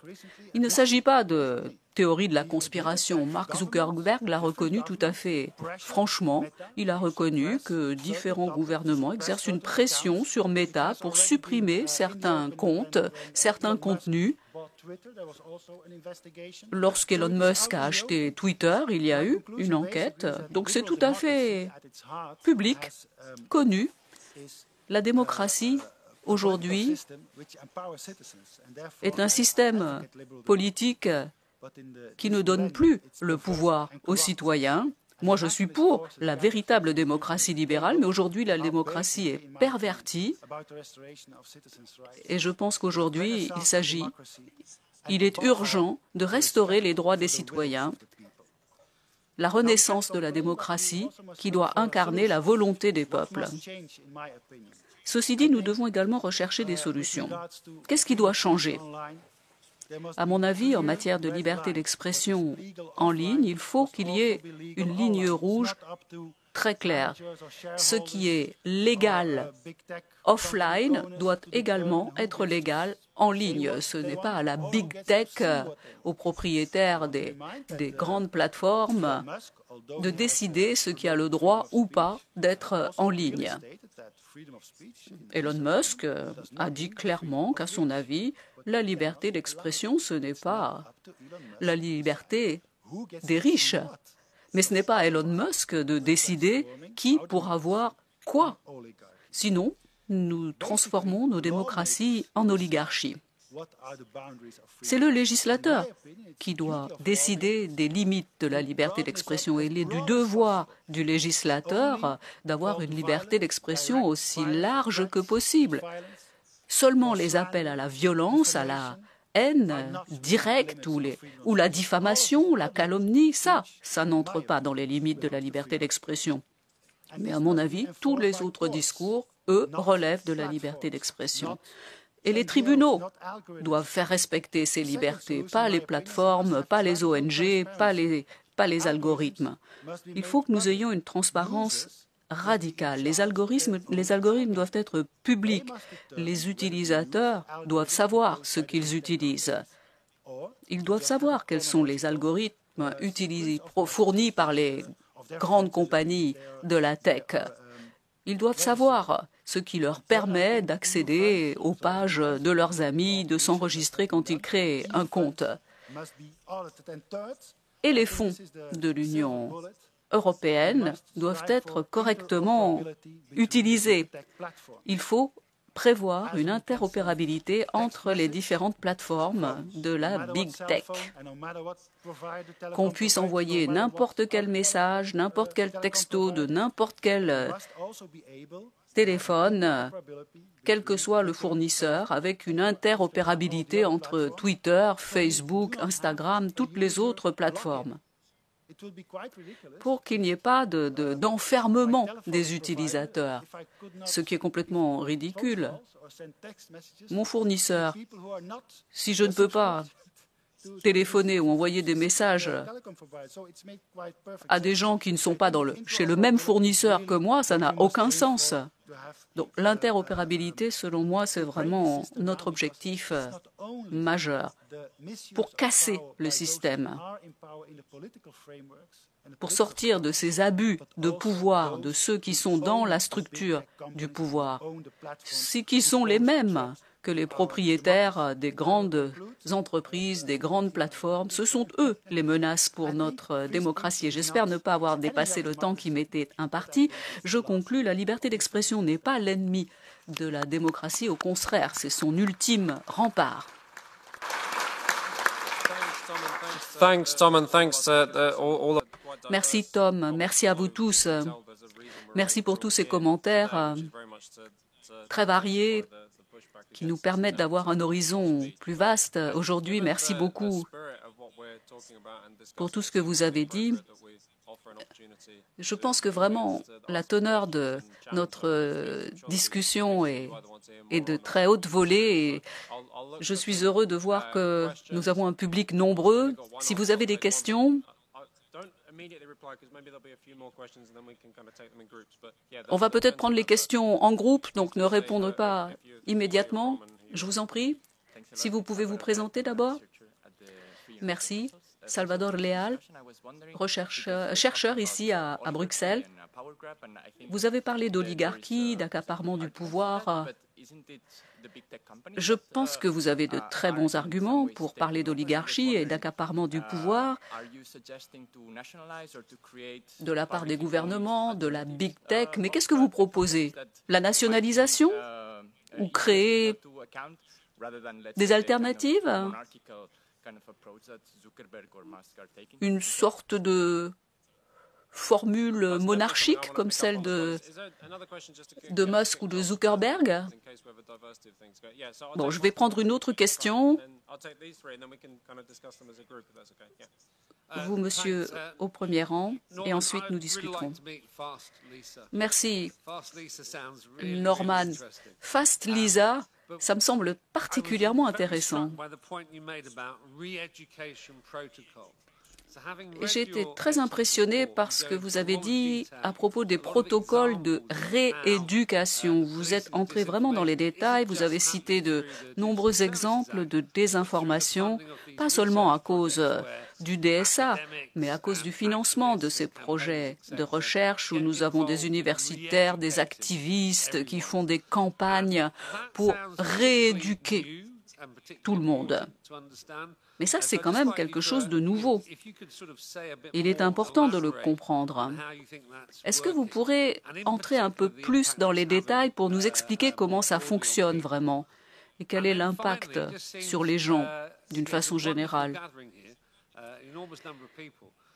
Il ne s'agit pas de théorie de la conspiration. Mark Zuckerberg l'a reconnu tout à fait franchement. Il a reconnu que différents gouvernements exercent une pression sur Meta pour supprimer certains comptes, certains contenus. Lorsqu'Elon Musk a acheté Twitter, il y a eu une enquête. Donc c'est tout à fait public, connu. La démocratie, aujourd'hui, est un système politique qui ne donne plus le pouvoir aux citoyens. Moi, je suis pour la véritable démocratie libérale, mais aujourd'hui, la démocratie est pervertie. Et je pense qu'aujourd'hui, il est urgent de restaurer les droits des citoyens, la renaissance de la démocratie qui doit incarner la volonté des peuples. Ceci dit, nous devons également rechercher des solutions. Qu'est-ce qui doit changer? À mon avis, en matière de liberté d'expression en ligne, il faut qu'il y ait une ligne rouge très claire. Ce qui est légal offline doit également être légal en ligne. Ce n'est pas à la big tech, aux propriétaires des grandes plateformes, de décider ce qui a le droit ou pas d'être en ligne. Elon Musk a dit clairement qu'à son avis, la liberté d'expression, ce n'est pas la liberté des riches. Mais ce n'est pas à Elon Musk de décider qui pourra voir quoi. Sinon, nous transformons nos démocraties en oligarchies. C'est le législateur qui doit décider des limites de la liberté d'expression. Il est du devoir du législateur d'avoir une liberté d'expression aussi large que possible. Seulement les appels à la violence, à la haine directe ou la diffamation, la calomnie, ça n'entre pas dans les limites de la liberté d'expression. Mais à mon avis, tous les autres discours, eux, relèvent de la liberté d'expression. Et les tribunaux doivent faire respecter ces libertés, pas les plateformes, pas les ONG, pas les algorithmes. Il faut que nous ayons une transparence radicale. Les algorithmes doivent être publics. Les utilisateurs doivent savoir ce qu'ils utilisent. Ils doivent savoir quels sont les algorithmes fournis par les grandes compagnies de la tech. Ils doivent savoir ce qui leur permet d'accéder aux pages de leurs amis, de s'enregistrer quand ils créent un compte. Et les fonds de l'Union européenne doivent être correctement utilisés. Il faut prévoir une interopérabilité entre les différentes plateformes de la Big Tech. Qu'on puisse envoyer n'importe quel message, n'importe quel texto de n'importe quel téléphone, quel que soit le fournisseur, avec une interopérabilité entre Twitter, Facebook, Instagram, toutes les autres plateformes, pour qu'il n'y ait pas d'enfermement des utilisateurs, ce qui est complètement ridicule. Mon fournisseur, si je ne peux pas téléphoner ou envoyer des messages à des gens qui ne sont pas chez le même fournisseur que moi, ça n'a aucun sens. Donc l'interopérabilité, selon moi, c'est vraiment notre objectif majeur pour casser le système, pour sortir de ces abus de pouvoir de ceux qui sont dans la structure du pouvoir, qui sont les mêmes que les propriétaires des grandes entreprises, des grandes plateformes. Ce sont eux les menaces pour notre démocratie. J'espère ne pas avoir dépassé le temps qui m'était imparti. Je conclus, la liberté d'expression n'est pas l'ennemi de la démocratie, au contraire, c'est son ultime rempart. Merci Tom, merci à vous tous. Merci pour tous ces commentaires très variés qui nous permettent d'avoir un horizon plus vaste. Aujourd'hui, merci beaucoup pour tout ce que vous avez dit. Je pense que vraiment la teneur de notre discussion est de très haute volée et je suis heureux de voir que nous avons un public nombreux. Si vous avez des questions, on va peut-être prendre les questions en groupe, donc ne répondre pas immédiatement. Je vous en prie. Si vous pouvez vous présenter d'abord. Merci. Salvador Leal, chercheur ici à Bruxelles. Vous avez parlé d'oligarchie, d'accaparement du pouvoir. Je pense que vous avez de très bons arguments pour parler d'oligarchie et d'accaparement du pouvoir de la part des gouvernements, de la big tech. Mais qu'est-ce que vous proposez? La nationalisation ou créer des alternatives? Une sorte de formule monarchique comme celle de Musk ou de Zuckerberg? Bon, je vais prendre une autre question. Vous, monsieur, au premier rang, et ensuite nous discuterons. Merci, Norman. Fast Lisa, ça me semble particulièrement intéressant. J'ai été très impressionnée par ce que vous avez dit à propos des protocoles de rééducation. Vous êtes entré vraiment dans les détails, vous avez cité de nombreux exemples de désinformation, pas seulement à cause du DSA, mais à cause du financement de ces projets de recherche où nous avons des universitaires, des activistes qui font des campagnes pour rééduquer tout le monde. Mais ça, c'est quand même quelque chose de nouveau. Il est important de le comprendre. Est-ce que vous pourrez entrer un peu plus dans les détails pour nous expliquer comment ça fonctionne vraiment et quel est l'impact sur les gens d'une façon générale?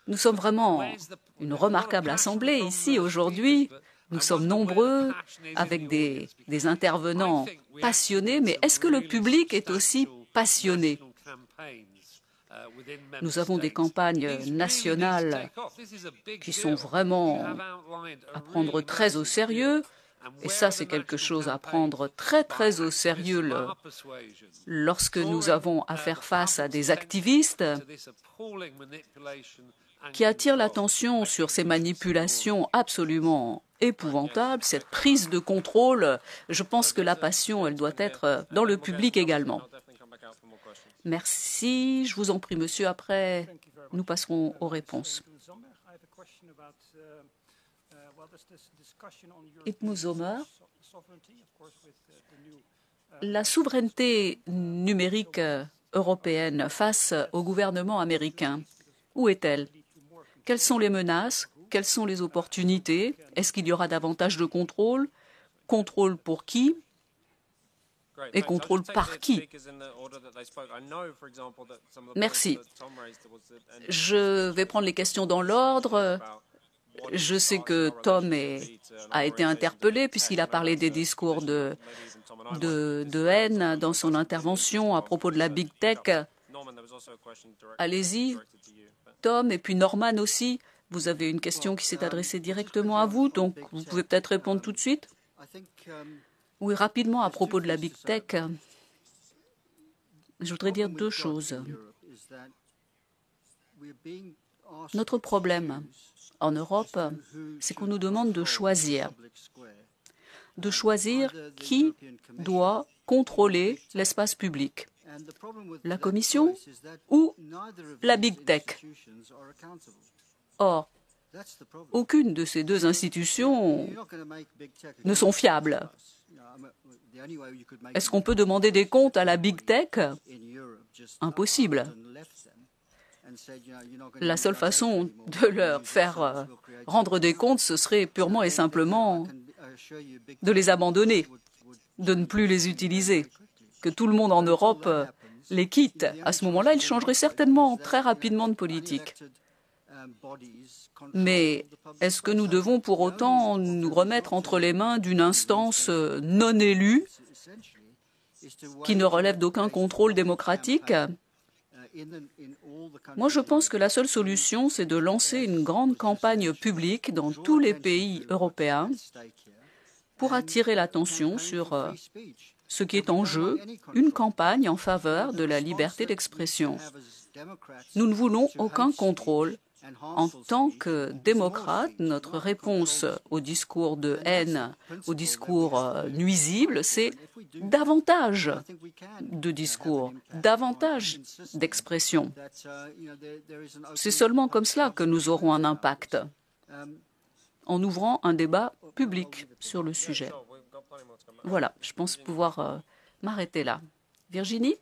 Nous sommes vraiment une remarquable assemblée ici aujourd'hui. Nous sommes nombreux avec des intervenants passionnés, mais est-ce que le public est aussi passionné? Nous avons des campagnes nationales qui sont vraiment à prendre très au sérieux. Et ça, c'est quelque chose à prendre très, très au sérieux lorsque nous avons à faire face à des activistes qui attirent l'attention sur ces manipulations absolument épouvantables, cette prise de contrôle. Je pense que la passion, elle doit être dans le public également. Merci. Je vous en prie, monsieur. Après, nous passerons aux réponses. Itmu Zomer, la souveraineté numérique européenne face au gouvernement américain, où est-elle? Quelles sont les menaces? Quelles sont les opportunités? Est-ce qu'il y aura davantage de contrôle? Contrôle pour qui? Et contrôle par qui? Merci. Je vais prendre les questions dans l'ordre. Je sais que Tom a été interpellé puisqu'il a parlé des discours de haine dans son intervention à propos de la Big Tech. Allez-y, Tom, et puis Norman aussi. Vous avez une question qui s'est adressée directement à vous, donc vous pouvez peut-être répondre tout de suite. Oui, rapidement, à propos de la Big Tech, je voudrais dire deux choses. Notre problème en Europe, c'est qu'on nous demande de choisir qui doit contrôler l'espace public, la Commission ou la Big Tech. Or, aucune de ces deux institutions ne sont fiables. Est-ce qu'on peut demander des comptes à la Big Tech? Impossible. La seule façon de leur faire rendre des comptes, ce serait purement et simplement de les abandonner, de ne plus les utiliser, que tout le monde en Europe les quitte. À ce moment-là, ils changeraient certainement très rapidement de politique. Mais est-ce que nous devons pour autant nous remettre entre les mains d'une instance non élue qui ne relève d'aucun contrôle démocratique? Moi, je pense que la seule solution, c'est de lancer une grande campagne publique dans tous les pays européens pour attirer l'attention sur ce qui est en jeu, une campagne en faveur de la liberté d'expression. Nous ne voulons aucun contrôle. En tant que démocrate, notre réponse au discours de haine, au discours nuisible, c'est davantage de discours, davantage d'expression. C'est seulement comme cela que nous aurons un impact, en ouvrant un débat public sur le sujet. Voilà, je pense pouvoir m'arrêter là. Virginie ?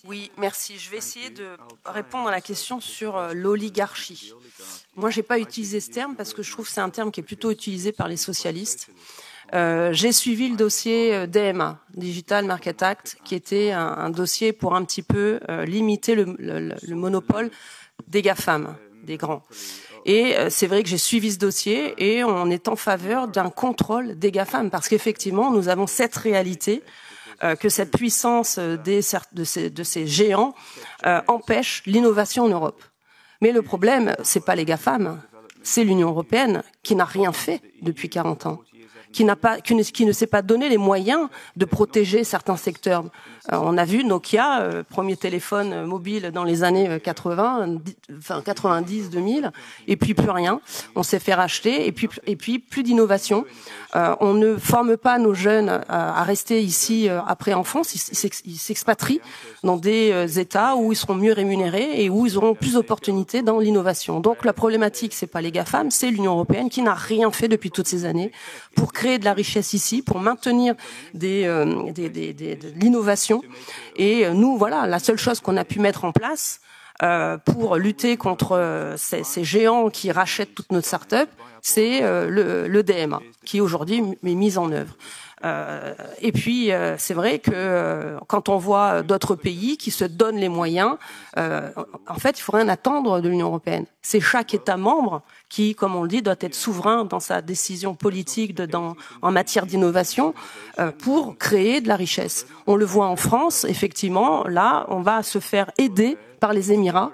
Oui, merci. Je vais essayer de répondre à la question sur l'oligarchie. Moi, je n'ai pas utilisé ce terme parce que je trouve que c'est un terme qui est plutôt utilisé par les socialistes. J'ai suivi le dossier DMA, Digital Market Act, qui était un dossier pour un petit peu limiter le monopole des GAFAM, des grands. Et c'est vrai que j'ai suivi ce dossier et on est en faveur d'un contrôle des GAFAM parce qu'effectivement, nous avons cette réalité que cette puissance de ces géants empêche l'innovation en Europe. Mais le problème, c'est pas les GAFAM, c'est l'Union européenne qui n'a rien fait depuis 40 ans. qui ne s'est pas donné les moyens de protéger certains secteurs. On a vu Nokia, premier téléphone mobile dans les années 90, 2000, et puis plus rien. On s'est fait racheter, et puis plus d'innovation. On ne forme pas nos jeunes à rester ici après en France. Ils s'expatrient dans des États où ils seront mieux rémunérés et où ils auront plus d'opportunités dans l'innovation. Donc la problématique, c'est pas les GAFAM, c'est l'Union européenne qui n'a rien fait depuis toutes ces années pour créer de la richesse ici, pour maintenir de l'innovation. Et nous, voilà, la seule chose qu'on a pu mettre en place pour lutter contre ces géants qui rachètent toutes nos startups, c'est le DMA, qui aujourd'hui est mis en œuvre. Et puis, c'est vrai que quand on voit d'autres pays qui se donnent les moyens, en fait, il faut rien attendre de l'Union européenne. C'est chaque État membre qui, comme on le dit, doit être souverain dans sa décision politique en matière d'innovation pour créer de la richesse. On le voit en France, effectivement, là, on va se faire aider par les Émirats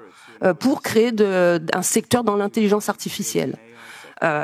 pour créer un secteur dans l'intelligence artificielle.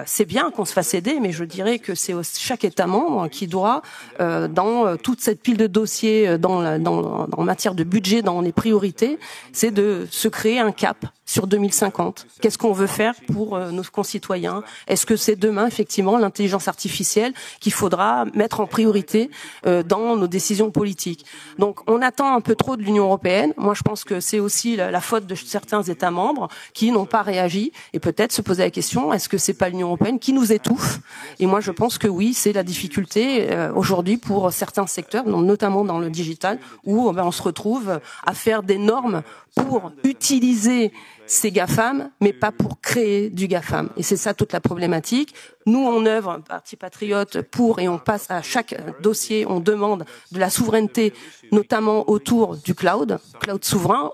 C'est bien qu'on se fasse aider, mais je dirais que c'est chaque État membre qui doit, dans toute cette pile de dossiers, en matière de budget, dans les priorités, c'est de se créer un cap sur 2050. Qu'est-ce qu'on veut faire pour nos concitoyens? Est-ce que c'est demain, effectivement, l'intelligence artificielle qu'il faudra mettre en priorité dans nos décisions politiques? Donc, on attend un peu trop de l'Union européenne. Moi, je pense que c'est aussi la faute de certains États membres qui n'ont pas réagi et peut-être se poser la question, est-ce que c'est pas l'Union européenne qui nous étouffe? Et moi, je pense que oui, c'est la difficulté aujourd'hui pour certains secteurs, notamment dans le digital, où on se retrouve à faire des normes pour utiliser ces GAFAM, mais pas pour créer du GAFAM. Et c'est ça toute la problématique. Nous, on œuvre, Parti Patriote, et on passe à chaque dossier, on demande de la souveraineté, notamment autour du cloud souverain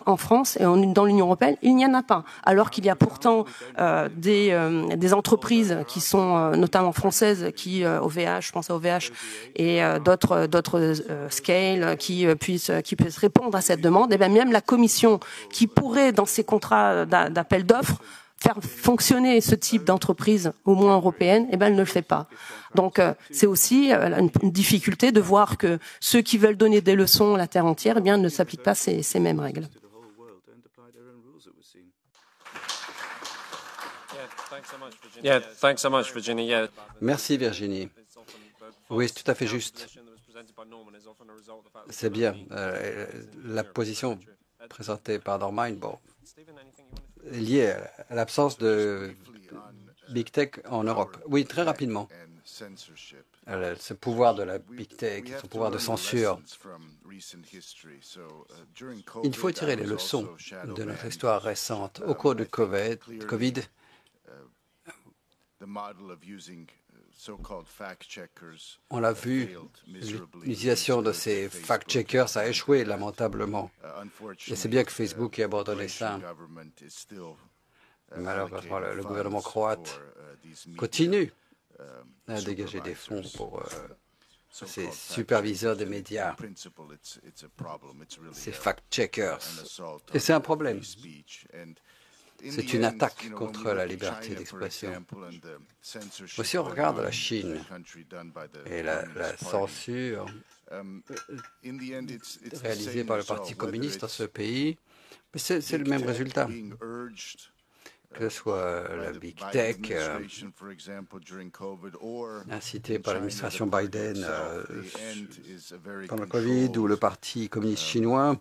en France et dans l'Union européenne, il n'y en a pas. Alors qu'il y a pourtant des entreprises qui sont notamment françaises, qui OVH, je pense à OVH, et d'autres scale qui puissent répondre à cette demande. Et bien même la Commission qui pourrait, dans ses contrats d'appel d'offres, faire fonctionner ce type d'entreprise, au moins européenne, eh ben elle ne le fait pas. Donc c'est aussi une difficulté de voir que ceux qui veulent donner des leçons à la terre entière, eh bien ne s'appliquent pas ces mêmes règles. Merci Virginie. Oui, c'est tout à fait juste. C'est bien. La position présentée par Norman, est liée à l'absence de Big Tech en Europe. Oui, très rapidement. Ce pouvoir de la Big Tech, son pouvoir de censure. Il faut tirer les leçons de notre histoire récente. Au cours du Covid, on l'a vu, l'utilisation de ces fact-checkers a échoué lamentablement. Et c'est bien que Facebook ait abandonné ça. Malheureusement, le gouvernement croate continue à dégager des fonds pour ces superviseurs des médias, ces fact-checkers. Et c'est un problème. C'est une attaque contre la liberté d'expression. Si on regarde la Chine et la censure réalisée par le Parti communiste dans ce pays, c'est le même résultat. Que ce soit la Big Tech, incitée par l'administration Biden pendant le Covid, ou le Parti communiste chinois,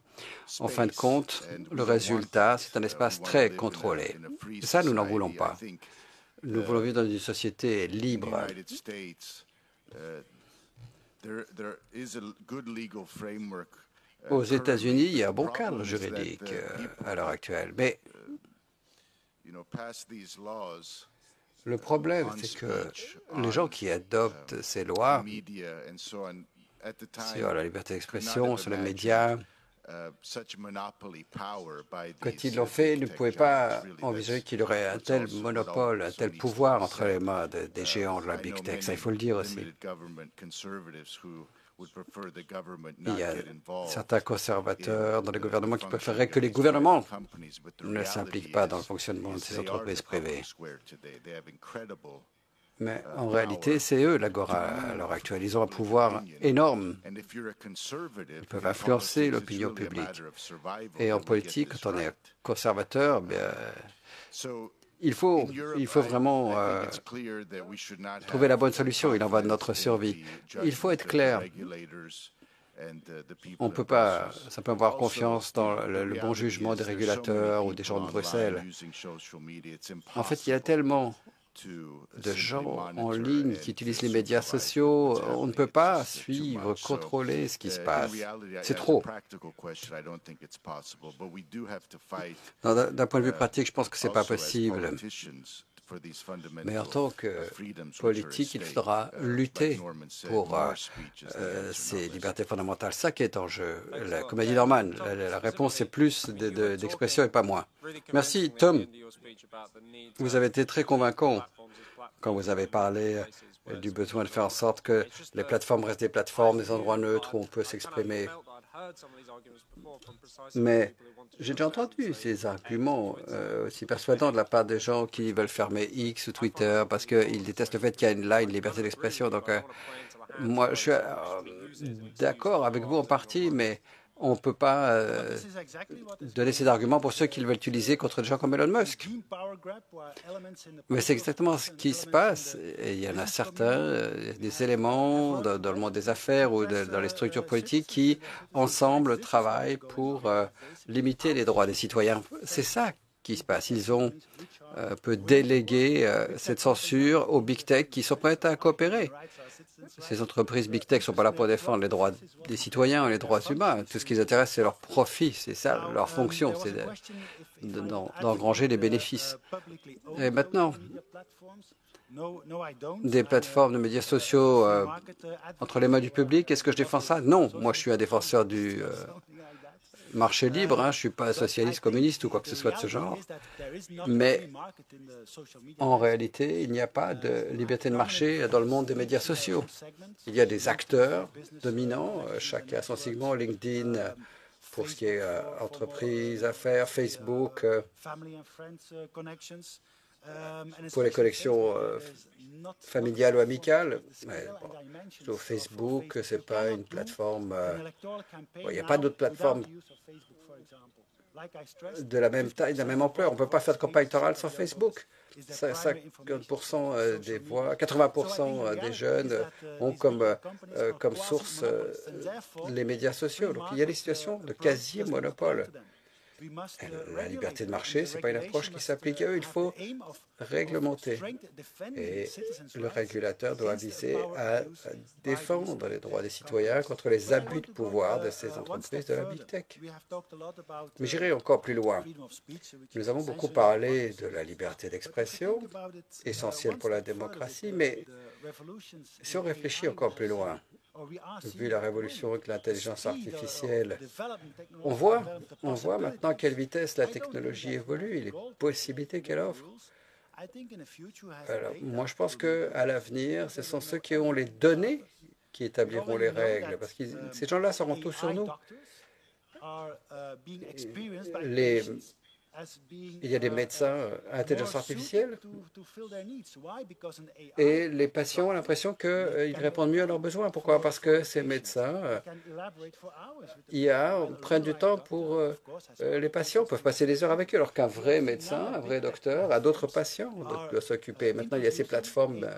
en fin de compte, le résultat, c'est un espace très contrôlé. Et ça, nous n'en voulons pas. Nous voulons vivre dans une société libre. Aux États-Unis, il y a un bon cadre juridique à l'heure actuelle, mais le problème, c'est que les gens qui adoptent ces lois sur la liberté d'expression, sur les médias, quand ils l'ont fait, ils ne pouvaient pas envisager qu'il y aurait un tel monopole, un tel pouvoir entre les mains des géants de la Big Tech. Ça, il faut le dire aussi. Il y a certains conservateurs dans les gouvernements qui préféreraient que les gouvernements ne s'impliquent pas dans le fonctionnement de ces entreprises privées. Mais en réalité, c'est eux l'agora à l'heure actuelle. Ils ont un pouvoir énorme. Ils peuvent influencer l'opinion publique. Et en politique, quand on est conservateur, il faut vraiment trouver la bonne solution. Il en va de notre survie. Il faut être clair. On ne peut pas simplement avoir confiance dans le bon jugement des régulateurs ou des gens de Bruxelles. En fait, il y a tellement de gens en ligne qui utilisent les médias sociaux. On ne peut pas suivre, contrôler ce qui se passe. C'est trop. D'un point de vue pratique, je pense que ce n'est pas possible. Mais en tant que politique, il faudra lutter pour ces libertés fondamentales. Ça qui est en jeu. Comme a dit Norman, la réponse est plus d'expression et pas moins. Merci, Tom. Vous avez été très convaincant quand vous avez parlé du besoin de faire en sorte que les plateformes restent des plateformes, des endroits neutres où on peut s'exprimer. Mais j'ai déjà entendu ces arguments aussi persuadants de la part des gens qui veulent fermer X ou Twitter parce qu'ils détestent le fait qu'il y a une liberté d'expression. Donc, moi, je suis d'accord avec vous en partie, mais on ne peut pas donner ces arguments pour ceux qui veulent utiliser contre des gens comme Elon Musk. Mais c'est exactement ce qui se passe. Et il y en a certains, des éléments dans le monde des affaires ou dans les structures politiques qui, ensemble, travaillent pour limiter les droits des citoyens. C'est ça qui se passe. Ils ont peut déléguer cette censure aux big tech qui sont prêtes à coopérer. Ces entreprises big tech ne sont pas là pour défendre les droits des citoyens et les droits humains. Tout ce qui les intéresse, c'est leur profit. C'est ça, leur fonction, c'est d'engranger les bénéfices. Et maintenant, des plateformes de médias sociaux entre les mains du public, est-ce que je défends ça? Non, moi je suis un défenseur du marché libre, je ne suis pas socialiste, communiste ou quoi que ce soit de ce genre. Mais en réalité, il n'y a pas de liberté de marché dans le monde des médias sociaux. Il y a des acteurs dominants, chacun a son segment, LinkedIn pour ce qui est entreprise, affaires, Facebook pour les connexions familiales ou amicales. Mais bon, Facebook, ce n'est pas une plateforme. Il n'y a pas d'autres plateformes de la même taille, de la même ampleur. On ne peut pas faire de campagne électorale sans Facebook. 50% des voix, 80% des jeunes ont comme source les médias sociaux. Donc il y a des situations de quasi-monopole. La liberté de marché, ce n'est pas une approche qui s'applique à eux. Il faut réglementer. Et le régulateur doit viser à défendre les droits des citoyens contre les abus de pouvoir de ces entreprises de la big tech. Mais j'irai encore plus loin. Nous avons beaucoup parlé de la liberté d'expression, essentielle pour la démocratie, mais si on réfléchit encore plus loin, vu la révolution avec l'intelligence artificielle, on voit maintenant à quelle vitesse la technologie évolue et les possibilités qu'elle offre. Alors, moi, je pense qu'à l'avenir, ce sont ceux qui ont les données qui établiront les règles, parce que ces gens-là sauront tout sur nous. Il y a des médecins à intelligence artificielle et les patients ont l'impression qu'ils répondent mieux à leurs besoins. Pourquoi? Parce que ces médecins prennent du temps pour les patients, peuvent passer des heures avec eux, alors qu'un vrai médecin, un vrai docteur a d'autres patients doit s'occuper. Maintenant, il y a ces plateformes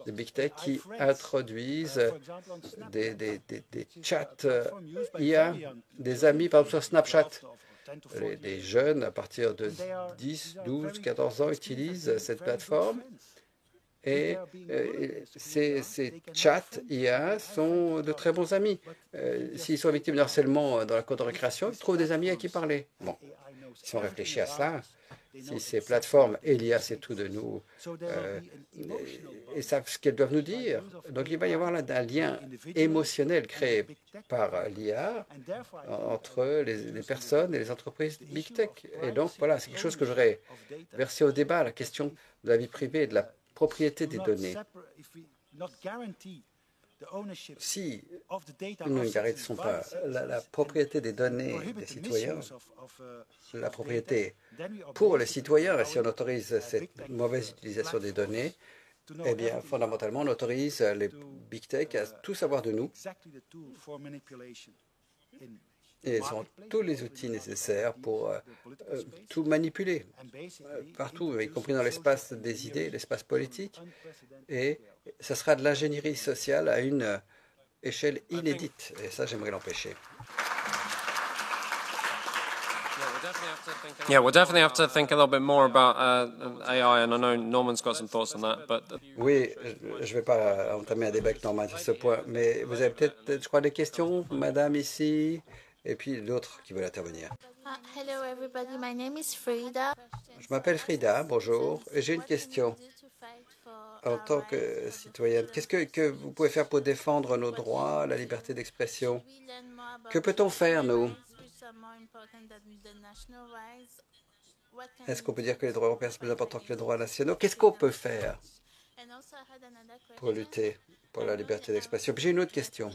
de big tech qui introduisent des chats. Il y a des amis, par exemple, sur Snapchat. Les jeunes, à partir de 10, 12, 14 ans, utilisent cette plateforme et ces chats IA sont de très bons amis. S'ils sont victimes de harcèlement dans la cour de récréation, ils trouvent des amis à qui parler. Bon, si on réfléchit à cela, si ces plateformes, et l'IA, c'est tout de nous, et savent ce qu'elles doivent nous dire. Donc, il va y avoir là un lien émotionnel créé par l'IA entre les personnes et les entreprises big tech. Et donc, voilà, c'est quelque chose que j'aurais versé au débat, la question de la vie privée et de la propriété des données. Si nous ne garantissons pas la propriété des données des citoyens, la propriété pour les citoyens, et si on autorise cette mauvaise utilisation des données, Eh bien, fondamentalement, on autorise les big tech à tout savoir de nous et ils ont tous les outils nécessaires pour tout manipuler partout, y compris dans l'espace des idées, l'espace politique. Et ce sera de l'ingénierie sociale à une échelle inédite. Et ça, j'aimerais l'empêcher. Yeah, we'll definitely have to think a little bit more about AI, and I know Norman's got some thoughts on that. But oui, je ne vais pas entamer un débat avec Norman sur ce point, mais vous avez peut-être, je crois, des questions, madame ici, et puis d'autres qui veulent intervenir. Hello everybody, my name is Frida. Je m'appelle Frida, bonjour, et j'ai une question. En tant que citoyenne, qu'est-ce que vous pouvez faire pour défendre nos droits, la liberté d'expression? Que peut-on faire, nous? Est-ce qu'on peut dire que les droits européens sont plus importants que les droits nationaux? Qu'est-ce qu'on peut faire pour lutter pour la liberté d'expression? J'ai une autre question.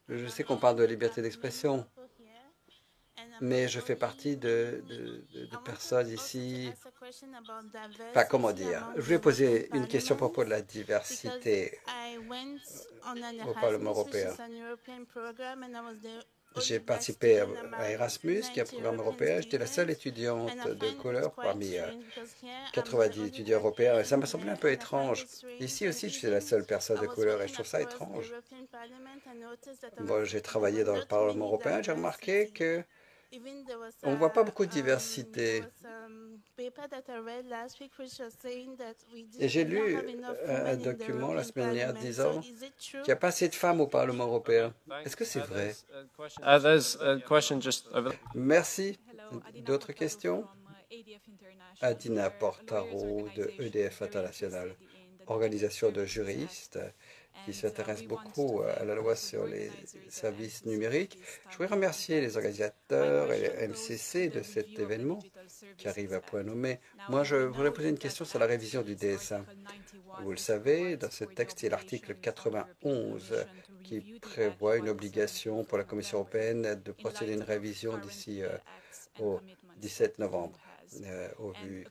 Je sais qu'on parle de liberté d'expression, mais je fais partie de personnes ici. Enfin, comment dire? Je voulais poser une question à propos de la diversité au Parlement européen. J'ai participé à Erasmus, qui est un programme européen. J'étais la seule étudiante de couleur parmi 90 étudiants européens. Et ça m'a semblé un peu étrange. Ici aussi, je suis la seule personne de couleur et je trouve ça étrange. Bon, j'ai travaillé dans le Parlement européen. J'ai remarqué que on ne voit pas beaucoup de diversité. Et j'ai lu un document la semaine dernière disant qu'il n'y a pas assez de femmes au Parlement européen. Est-ce que c'est vrai? Merci. D'autres questions? Adina Portaro de EDF International, organisation de juristes qui s'intéresse beaucoup à la loi sur les services numériques. Je voudrais remercier les organisateurs et les MCC de cet événement qui arrive à point nommé. Moi, je voudrais poser une question sur la révision du DSA. Vous le savez, dans ce texte, il y a l'article 91 qui prévoit une obligation pour la Commission européenne de procéder à une révision d'ici au 17 novembre. Au vu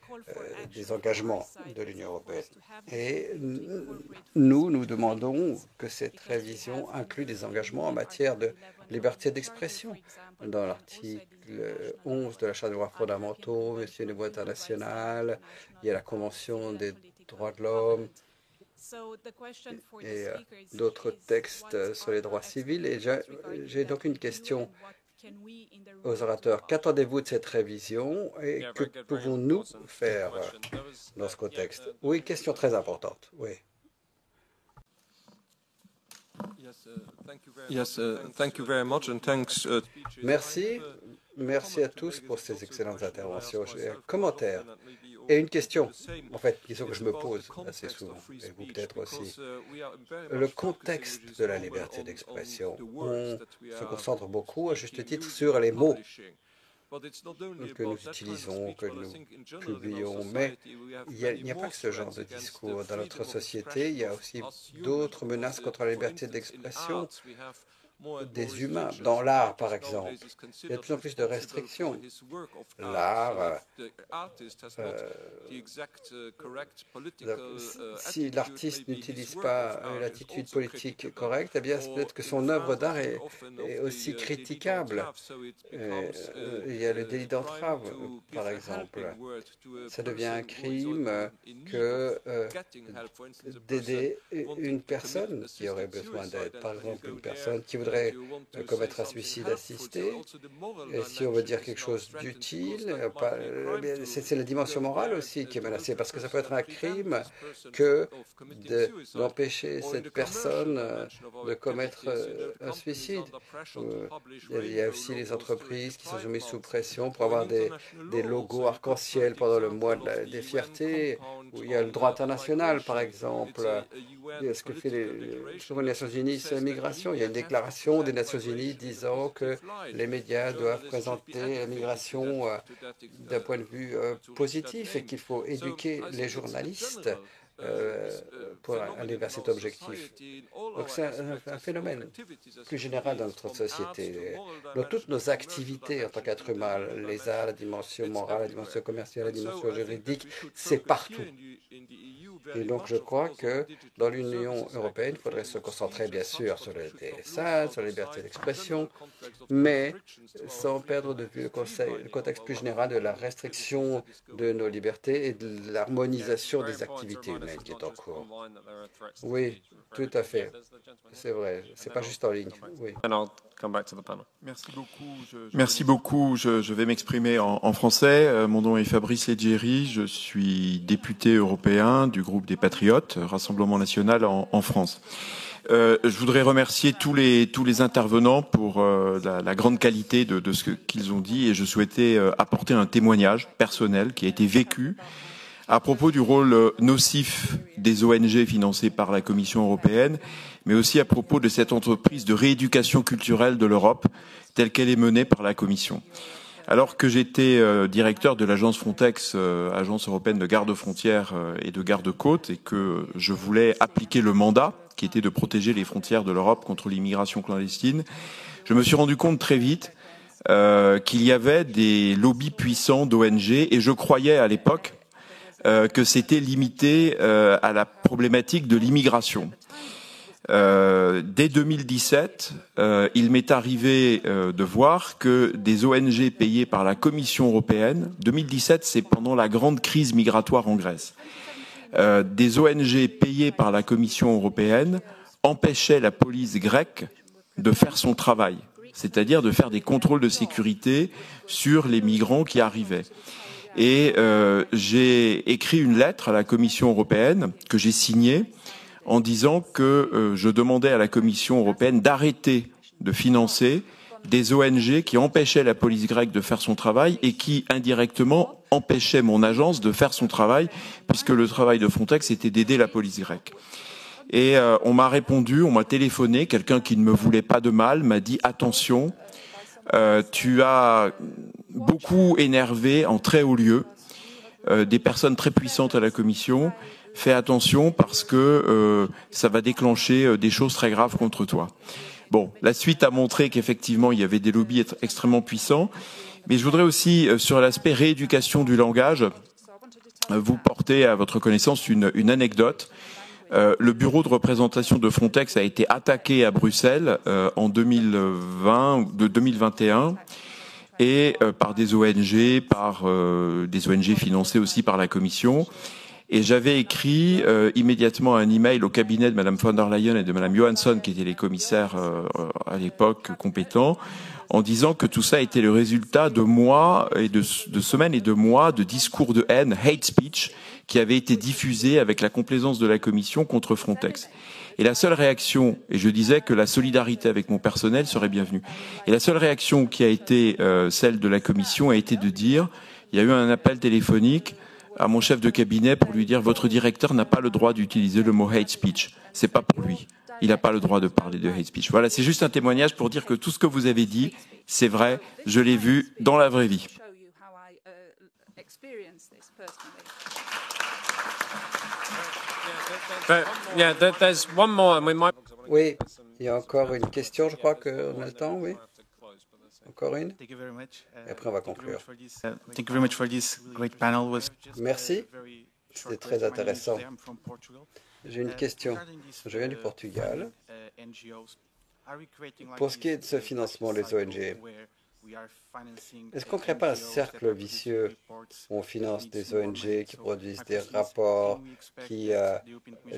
des engagements de l'Union européenne. Et nous demandons que cette révision inclue des engagements en matière de liberté d'expression. Dans l'article 11 de la Charte des droits fondamentaux, au niveau international, il y a la Convention des droits de l'homme et d'autres textes sur les droits civils. Et j'ai donc une question aux orateurs. Qu'attendez-vous de cette révision et que pouvons-nous faire dans ce contexte? Oui, question très importante. Oui. Merci. Merci à tous pour ces excellentes interventions. J'ai un commentaire et une question, en fait, question que je me pose assez souvent, et vous peut-être aussi. Le contexte de la liberté d'expression, on se concentre beaucoup, à juste titre, sur les mots que nous utilisons, que nous publions, mais il n'y a pas que ce genre de discours. Dans notre société, il y a aussi d'autres menaces contre la liberté d'expression des humains. Dans l'art, par exemple, il y a de plus en plus de restrictions. L'art, si l'artiste n'utilise pas l'attitude politique correcte, eh bien, peut-être que son œuvre d'art est aussi critiquable. Il y a le délit d'entrave, par exemple. Ça devient un crime que d'aider une personne qui aurait besoin d'aide. Par exemple, une personne qui voudrait commettre un suicide assisté. Et si on veut dire quelque chose d'utile, c'est la dimension morale aussi qui est menacée, parce que ça peut être un crime que d'empêcher cette personne de commettre un suicide. Il y a aussi les entreprises qui sont soumises sous pression pour avoir des logos arc-en-ciel pendant le mois des fiertés, où il y a le droit international, par exemple. Ce que fait les Nations Unies sur l'immigration. Il y a une déclaration des Nations Unies disant que les médias doivent présenter la migration d'un point de vue positif et qu'il faut éduquer les journalistes pour aller vers cet objectif. Donc c'est un phénomène plus général dans notre société. Dans toutes nos activités en tant qu'être humain, les arts, la dimension morale, la dimension commerciale, la dimension juridique, c'est partout. Et donc je crois que dans l'Union européenne, il faudrait se concentrer bien sûr sur le DSA, sur la liberté d'expression, mais sans perdre de vue le contexte plus général de la restriction de nos libertés et de l'harmonisation des activités humaines qui est en cours. Oui, tout à fait. C'est vrai. C'est pas juste en ligne. Oui. Merci beaucoup. Je vais m'exprimer en français. Mon nom est Fabrice Leggeri. Je suis député européen du groupe des Patriotes, Rassemblement national en France. Je voudrais remercier tous les intervenants pour la grande qualité de ce qu'ils ont dit et je souhaitais apporter un témoignage personnel qui a été vécu à propos du rôle nocif des ONG financées par la Commission européenne, mais aussi à propos de cette entreprise de rééducation culturelle de l'Europe telle qu'elle est menée par la Commission. Alors que j'étais directeur de l'agence Frontex, agence européenne de garde-frontières et de garde-côtes, et que je voulais appliquer le mandat qui était de protéger les frontières de l'Europe contre l'immigration clandestine, je me suis rendu compte très vite qu'il y avait des lobbies puissants d'ONG, et je croyais à l'époque que c'était limité à la problématique de l'immigration. Dès 2017, il m'est arrivé de voir que des ONG payées par la Commission européenne, 2017 c'est pendant la grande crise migratoire en Grèce, des ONG payées par la Commission européenne empêchaient la police grecque de faire son travail, c'est-à-dire de faire des contrôles de sécurité sur les migrants qui arrivaient. Et j'ai écrit une lettre à la Commission européenne que j'ai signée en disant que je demandais à la Commission européenne d'arrêter de financer des ONG qui empêchaient la police grecque de faire son travail et qui, indirectement, empêchaient mon agence de faire son travail, puisque le travail de Frontex était d'aider la police grecque. Et on m'a répondu, on m'a téléphoné, quelqu'un qui ne me voulait pas de mal m'a dit « Attention, tu as beaucoup énervé en très haut lieu des personnes très puissantes à la Commission. Fais attention parce que ça va déclencher des choses très graves contre toi. » Bon, la suite a montré qu'effectivement, il y avait des lobbies extrêmement puissants. Mais je voudrais aussi, sur l'aspect rééducation du langage, vous porter à votre connaissance une anecdote. Le bureau de représentation de Frontex a été attaqué à Bruxelles en 2021 et par des ONG, par des ONG financées aussi par la Commission. Et j'avais écrit immédiatement un email au cabinet de Mme von der Leyen et de Mme Johansson, qui étaient les commissaires à l'époque compétents, en disant que tout ça était le résultat de mois et de semaines et de mois de discours de haine, hate speech, qui avaient été diffusés avec la complaisance de la Commission contre Frontex. Et la seule réaction, et je disais que la solidarité avec mon personnel serait bienvenue, et la seule réaction qui a été celle de la Commission a été de dire, il y a eu un appel téléphonique à mon chef de cabinet pour lui dire « Votre directeur n'a pas le droit d'utiliser le mot hate speech. C'est pas pour lui. Il n'a pas le droit de parler de hate speech. » Voilà, c'est juste un témoignage pour dire que tout ce que vous avez dit, c'est vrai, je l'ai vu dans la vraie vie. Oui, il y a encore une question, je crois qu'on a le temps, oui. Encore une? Et après, on va conclure. Merci. C'était très intéressant. J'ai une question. Je viens du Portugal. Pour ce qui est de ce financement des ONG, est-ce qu'on ne crée pas un cercle vicieux où on finance des ONG qui produisent des rapports qui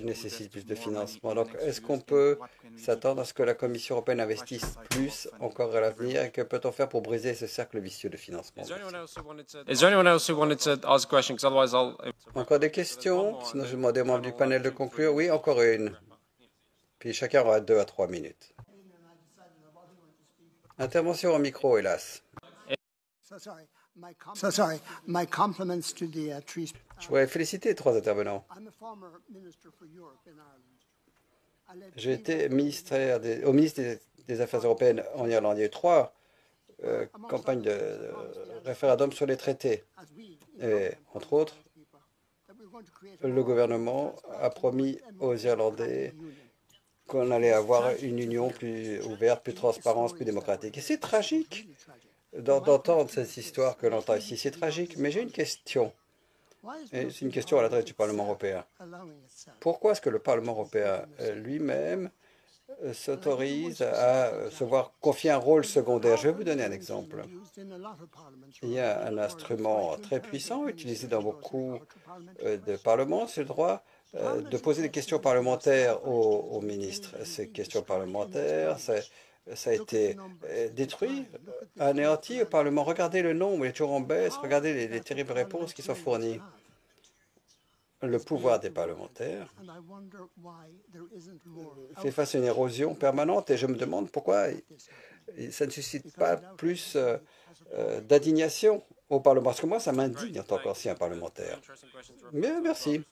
nécessitent plus de financement? Donc, est-ce qu'on peut s'attendre à ce que la Commission européenne investisse plus encore à l'avenir? Et que peut-on faire pour briser ce cercle vicieux de financement? Encore des questions? Sinon, je vais demander aux membres du panel de conclure. Oui, encore une. Puis chacun aura 2 à 3 minutes. Intervention au micro, hélas. Je voudrais féliciter les 3 intervenants. J'ai été au ministre des Affaires européennes en Irlande. Il y a eu 3 campagnes de référendum sur les traités. Et, entre autres, le gouvernement a promis aux Irlandais qu'on allait avoir une union plus ouverte, plus transparente, plus démocratique. Et c'est tragique d'entendre cette histoire que l'on entend ici. C'est tragique, mais j'ai une question. Et c'est une question à l'adresse du Parlement européen. Pourquoi est-ce que le Parlement européen lui-même s'autorise à se voir confier un rôle secondaire? Je vais vous donner un exemple. Il y a un instrument très puissant utilisé dans beaucoup de parlements, c'est le droit de poser des questions parlementaires aux ministres. Ces questions parlementaires, ça a été détruit, anéanti au Parlement. Regardez le nombre, il est toujours en baisse. Regardez les terribles réponses qui sont fournies. Le pouvoir des parlementaires fait face à une érosion permanente et je me demande pourquoi ça ne suscite pas plus d'indignation au Parlement. Parce que moi, ça m'indigne en tant qu'ancien parlementaire. Mais merci.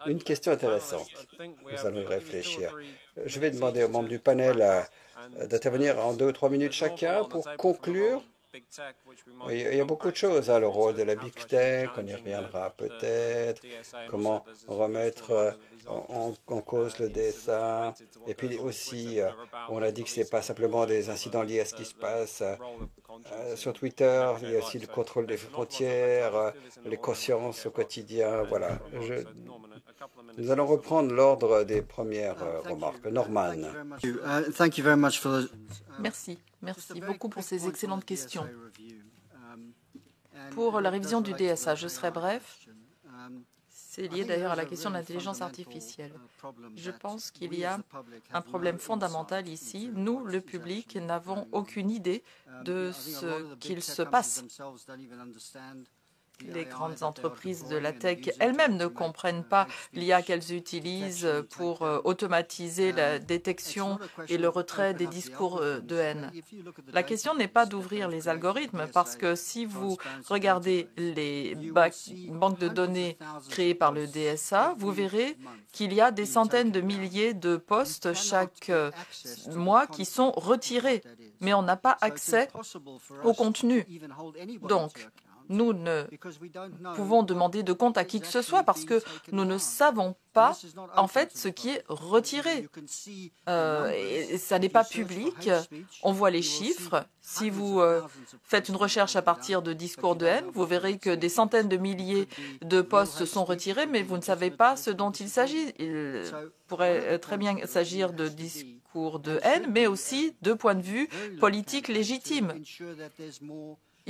Une question intéressante. Nous allons y réfléchir. Je vais demander aux membres du panel d'intervenir en 2 ou 3 minutes chacun pour conclure. Oui, il y a beaucoup de choses. Le rôle de la Big Tech, on y reviendra peut-être. Comment remettre en cause le DSA. Et puis aussi, on a dit que ce n'est pas simplement des incidents liés à ce qui se passe sur Twitter. Il y a aussi le contrôle des frontières, les consciences au quotidien. Voilà. Nous allons reprendre l'ordre des premières remarques. Norman. Merci. Merci beaucoup pour ces excellentes questions. Pour la révision du DSA, je serai bref. C'est lié d'ailleurs à la question de l'intelligence artificielle. Je pense qu'il y a un problème fondamental ici. Nous, le public, n'avons aucune idée de ce qu'il se passe. Les grandes entreprises de la tech elles-mêmes ne comprennent pas l'IA qu'elles utilisent pour automatiser la détection et le retrait des discours de haine. La question n'est pas d'ouvrir les algorithmes, parce que si vous regardez les banques de données créées par le DSA, vous verrez qu'il y a des centaines de milliers de posts chaque mois qui sont retirés, mais on n'a pas accès au contenu. Donc, nous ne pouvons demander de compte à qui que ce soit parce que nous ne savons pas, en fait, ce qui est retiré. Et ça n'est pas public. On voit les chiffres. Si vous faites une recherche à partir de discours de haine, vous verrez que des centaines de milliers de posts sont retirés, mais vous ne savez pas ce dont il s'agit. Il pourrait très bien s'agir de discours de haine, mais aussi de points de vue politiques légitimes.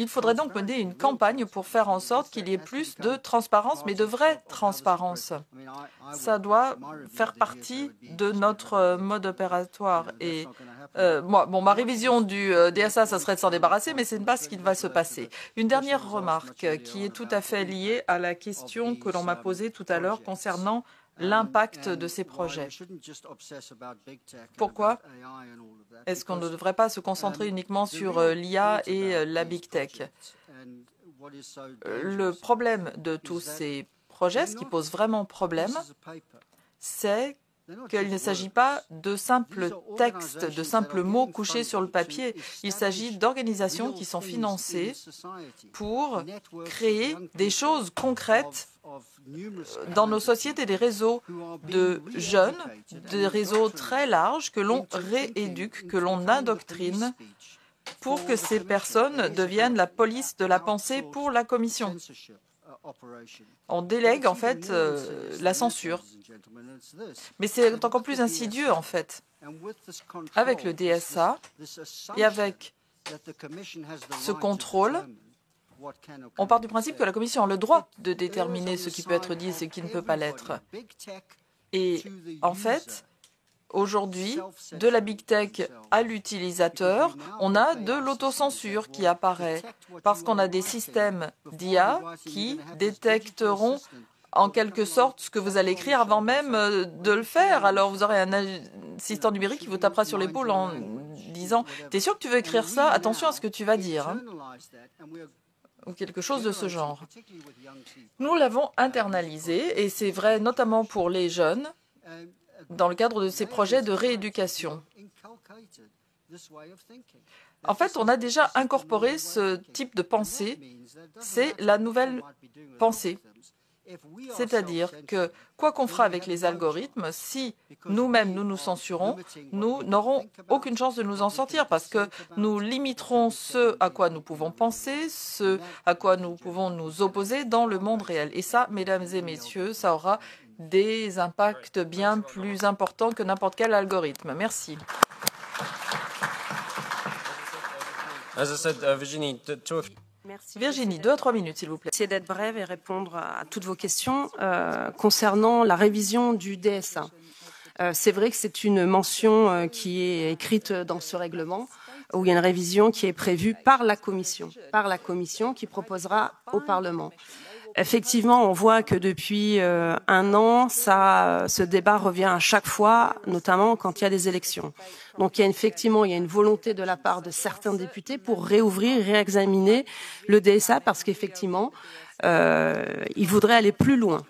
Il faudrait donc mener une campagne pour faire en sorte qu'il y ait plus de transparence, mais de vraie transparence. Ça doit faire partie de notre mode opératoire. Et ma révision du DSA, ça serait de s'en débarrasser, mais ce n'est pas ce qui va se passer. Une dernière remarque qui est tout à fait liée à la question que l'on m'a posée tout à l'heure concernant l'impact de ces projets. Pourquoi est-ce qu'on ne devrait pas se concentrer uniquement sur l'IA et la Big Tech? Le problème de tous ces projets, ce qui pose vraiment problème, c'est qu'il ne s'agit pas de simples textes, de simples mots couchés sur le papier. Il s'agit d'organisations qui sont financées pour créer des choses concrètes dans nos sociétés, des réseaux de jeunes, des réseaux très larges que l'on rééduque, que l'on indoctrine pour que ces personnes deviennent la police de la pensée pour la Commission. On délègue en fait la censure. Mais c'est encore plus insidieux en fait. Avec le DSA et avec ce contrôle, on part du principe que la Commission a le droit de déterminer ce qui peut être dit et ce qui ne peut pas l'être. Et en fait, aujourd'hui, de la Big Tech à l'utilisateur, on a de l'autocensure qui apparaît parce qu'on a des systèmes d'IA qui détecteront en quelque sorte ce que vous allez écrire avant même de le faire. Alors vous aurez un assistant numérique qui vous tapera sur l'épaule en disant « T'es sûr que tu veux écrire ça? Attention à ce que tu vas dire. Hein » ou quelque chose de ce genre. Nous l'avons internalisé et c'est vrai notamment pour les jeunes dans le cadre de ces projets de rééducation. En fait, on a déjà incorporé ce type de pensée, c'est la nouvelle pensée. C'est-à-dire que, quoi qu'on fera avec les algorithmes, si nous-mêmes nous censurons, nous n'aurons aucune chance de nous en sortir parce que nous limiterons ce à quoi nous pouvons penser, ce à quoi nous pouvons nous opposer dans le monde réel. Et ça, mesdames et messieurs, ça aura des impacts bien plus importants que n'importe quel algorithme. Merci. Virginie, 2 à 3 minutes, s'il vous plaît. Essayer d'être brève et répondre à toutes vos questions concernant la révision du DSA. C'est vrai que c'est une mention qui est écrite dans ce règlement, où il y a une révision qui est prévue par la Commission qui proposera au Parlement. Effectivement, on voit que depuis 1 an, ce débat revient à chaque fois, notamment quand il y a des élections. Donc, effectivement, il y a une volonté de la part de certains députés pour réouvrir, réexaminer le DSA, parce qu'effectivement, ils voudraient aller plus loin.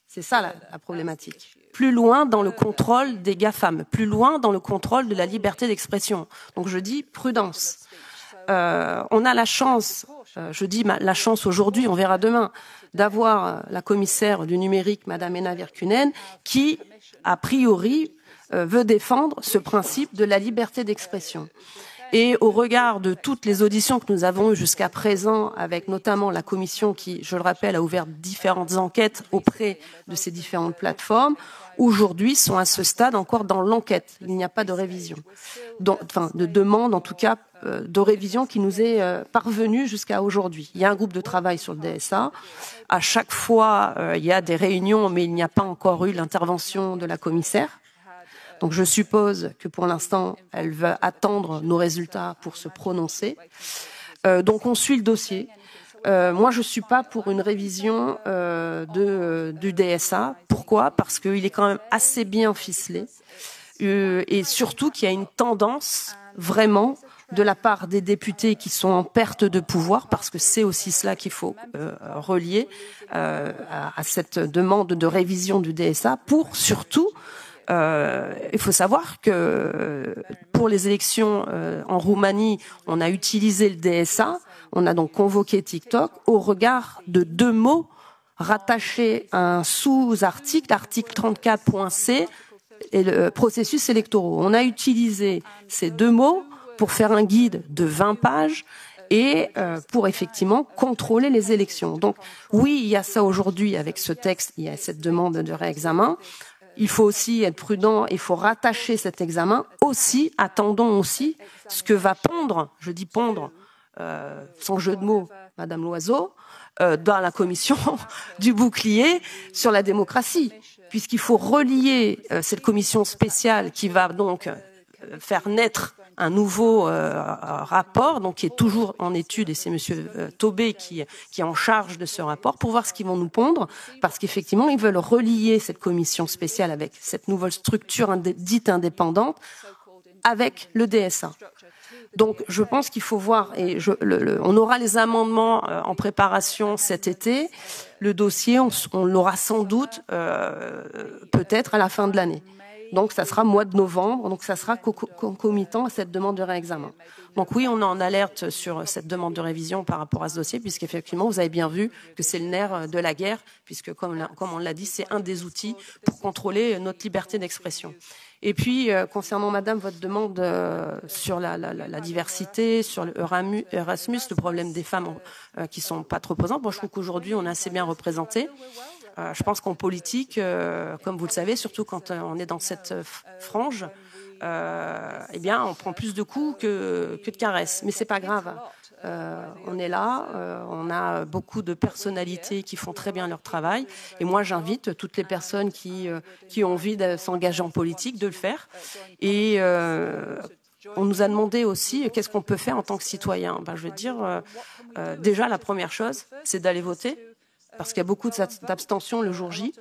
C'est ça la problématique. Plus loin dans le contrôle des GAFAM, plus loin dans le contrôle de la liberté d'expression. Donc, je dis prudence. On a la chance, je dis la chance aujourd'hui, on verra demain, d'avoir la commissaire du numérique, Madame Henna Virkkunen, qui, a priori, veut défendre ce principe de la liberté d'expression. Et au regard de toutes les auditions que nous avons eues jusqu'à présent, avec notamment la Commission qui, je le rappelle, a ouvert différentes enquêtes auprès de ces différentes plateformes, aujourd'hui sont à ce stade encore dans l'enquête. Il n'y a pas de révision, de demande en tout cas de révision qui nous est parvenue jusqu'à aujourd'hui. Il y a un groupe de travail sur le DSA. À chaque fois, il y a des réunions, mais il n'y a pas encore eu l'intervention de la commissaire. Donc je suppose que pour l'instant, elle va attendre nos résultats pour se prononcer. Donc on suit le dossier. Moi, je ne suis pas pour une révision du DSA. Pourquoi? Parce qu'il est quand même assez bien ficelé. Et surtout qu'il y a une tendance vraiment de la part des députés qui sont en perte de pouvoir, parce que c'est aussi cela qu'il faut relier à cette demande de révision du DSA, pour surtout il faut savoir que pour les élections en Roumanie, on a utilisé le DSA, on a donc convoqué TikTok au regard de 2 mots rattachés à un sous-article, l'article 34.c et le processus électoraux. On a utilisé ces 2 mots pour faire un guide de 20 pages et pour effectivement contrôler les élections. Donc oui, il y a ça aujourd'hui avec ce texte, il y a cette demande de réexamen. Il faut aussi être prudent, il faut rattacher cet examen. Aussi, attendons aussi ce que va pondre, je dis pondre, sans jeu de mots, Madame Loiseau, dans la commission du bouclier sur la démocratie, puisqu'il faut relier cette commission spéciale qui va donc faire naître un nouveau rapport, donc qui est toujours en étude, et c'est Monsieur Taubé qui est en charge de ce rapport, pour voir ce qu'ils vont nous pondre, parce qu'effectivement, ils veulent relier cette commission spéciale avec cette nouvelle structure dite indépendante, avec le DSA. Donc, je pense qu'il faut voir, et on aura les amendements en préparation cet été. Le dossier, on l'aura sans doute peut-être à la fin de l'année. Donc, ça sera mois de novembre, donc ça sera concomitant à cette demande de réexamen. Donc oui, on est en alerte sur cette demande de révision par rapport à ce dossier, puisqu'effectivement, vous avez bien vu que c'est le nerf de la guerre, puisque comme on l'a dit, c'est un des outils pour contrôler notre liberté d'expression. Et puis, concernant, Madame, votre demande sur la diversité, sur le Erasmus, le problème des femmes qui sont pas trop présentes, moi je trouve qu'aujourd'hui, on est assez bien représentés. Je pense qu'en politique, comme vous le savez, surtout quand on est dans cette frange, eh bien, on prend plus de coups que de caresses. Mais c'est pas grave. On est là, on a beaucoup de personnalités qui font très bien leur travail. Et moi, j'invite toutes les personnes qui ont envie de s'engager en politique de le faire. Et on nous a demandé aussi qu'est-ce qu'on peut faire en tant que citoyen. Je veux dire, déjà, la première chose, c'est d'aller voter, parce qu'il y a beaucoup d'abstention le jour J.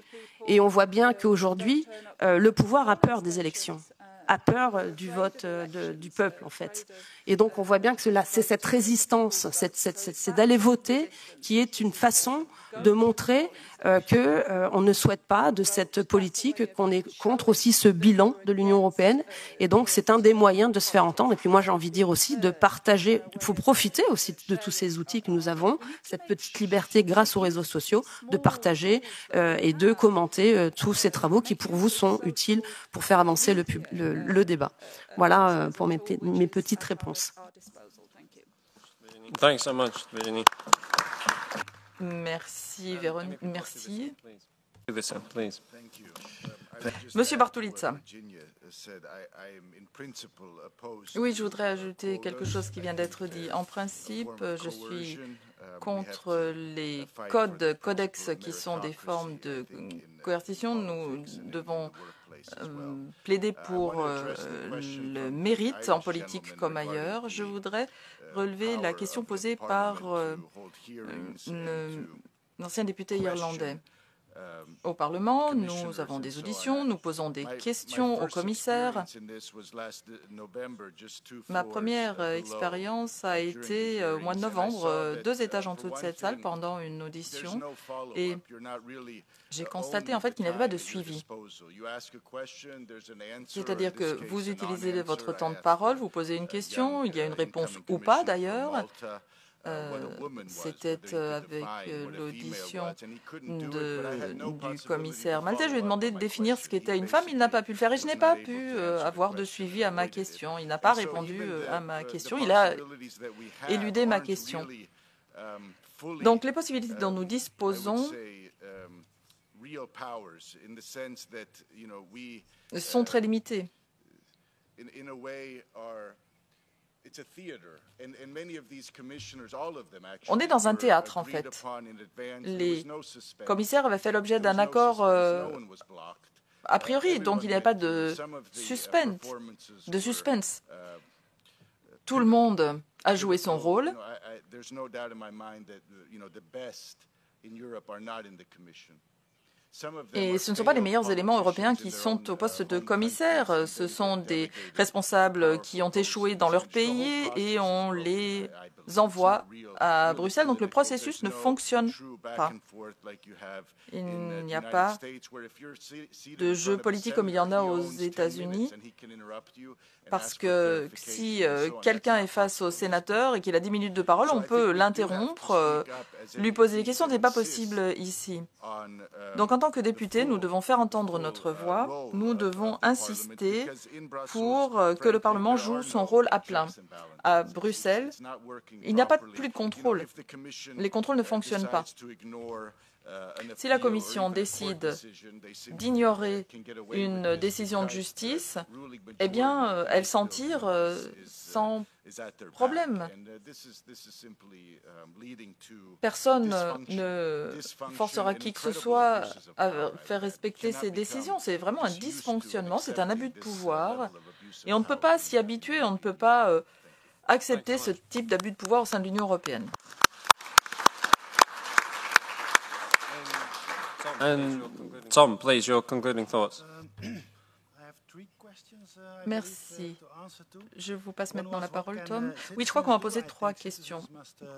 Et on voit bien qu'aujourd'hui, le pouvoir a peur des élections. a peur du vote du peuple, en fait. Et donc, on voit bien que c'est cette résistance, c'est d'aller voter qui est une façon de montrer qu'on ne souhaite pas de cette politique, qu'on est contre aussi ce bilan de l'Union européenne. Et donc, c'est un des moyens de se faire entendre. Et puis moi, j'ai envie de dire aussi de partager, il faut profiter aussi de tous ces outils que nous avons, cette petite liberté grâce aux réseaux sociaux, de partager et de commenter tous ces travaux qui, pour vous, sont utiles pour faire avancer le débat. Voilà pour mes petites réponses. Thanks so much, Virginie. Merci, Véronique. Merci. Please. Monsieur Bartolizza. Oui, je voudrais ajouter quelque chose qui vient d'être dit. En principe, je suis contre les codex qui sont des formes de coercition. Nous devons plaider pour le mérite en politique comme ailleurs. Je voudrais relever la question posée par l'ancien député irlandais. Au Parlement, nous avons des auditions, nous posons des questions au commissaire. Ma première expérience a été au mois de novembre, 2 étages en dessous de cette salle pendant une audition. Et j'ai constaté en fait qu'il n'y avait pas de suivi. C'est-à-dire que vous utilisez votre temps de parole, vous posez une question, il y a une réponse ou pas d'ailleurs. C'était avec l'audition du commissaire maltais. Je lui ai demandé de définir ce qu'était une femme. Il n'a pas pu le faire et je n'ai pas pu avoir de suivi à ma question. Il n'a pas répondu à ma question. Il a éludé ma question. Donc les possibilités dont nous disposons sont très limitées. On est dans un théâtre, en fait. Les commissaires avaient fait l'objet d'un accord a priori, donc il n'y avait pas de suspense. Tout le monde a joué son rôle. Et ce ne sont pas les meilleurs éléments européens qui sont au poste de commissaire. Ce sont des responsables qui ont échoué dans leur pays et on les envoie à Bruxelles. Donc le processus ne fonctionne pas. Il n'y a pas de jeu politique comme il y en a aux États-Unis. Parce que si quelqu'un est face au sénateur et qu'il a 10 minutes de parole, on peut l'interrompre, lui poser des questions. Ce n'est pas possible ici. Donc en tant que député, nous devons faire entendre notre voix. Nous devons insister pour que le Parlement joue son rôle à plein. À Bruxelles, il n'y a pas plus de contrôle. Les contrôles ne fonctionnent pas. Si la Commission décide d'ignorer une décision de justice, eh bien, elle s'en tire sans problème. Personne ne forcera qui que ce soit à faire respecter ses décisions. C'est vraiment un dysfonctionnement, c'est un abus de pouvoir. Et on ne peut pas s'y habituer, on ne peut pas accepter ce type d'abus de pouvoir au sein de l'Union européenne. And Tom, please, your concluding thoughts. Merci. Je vous passe maintenant la parole, Tom. Oui, je crois qu'on va poser 3 questions.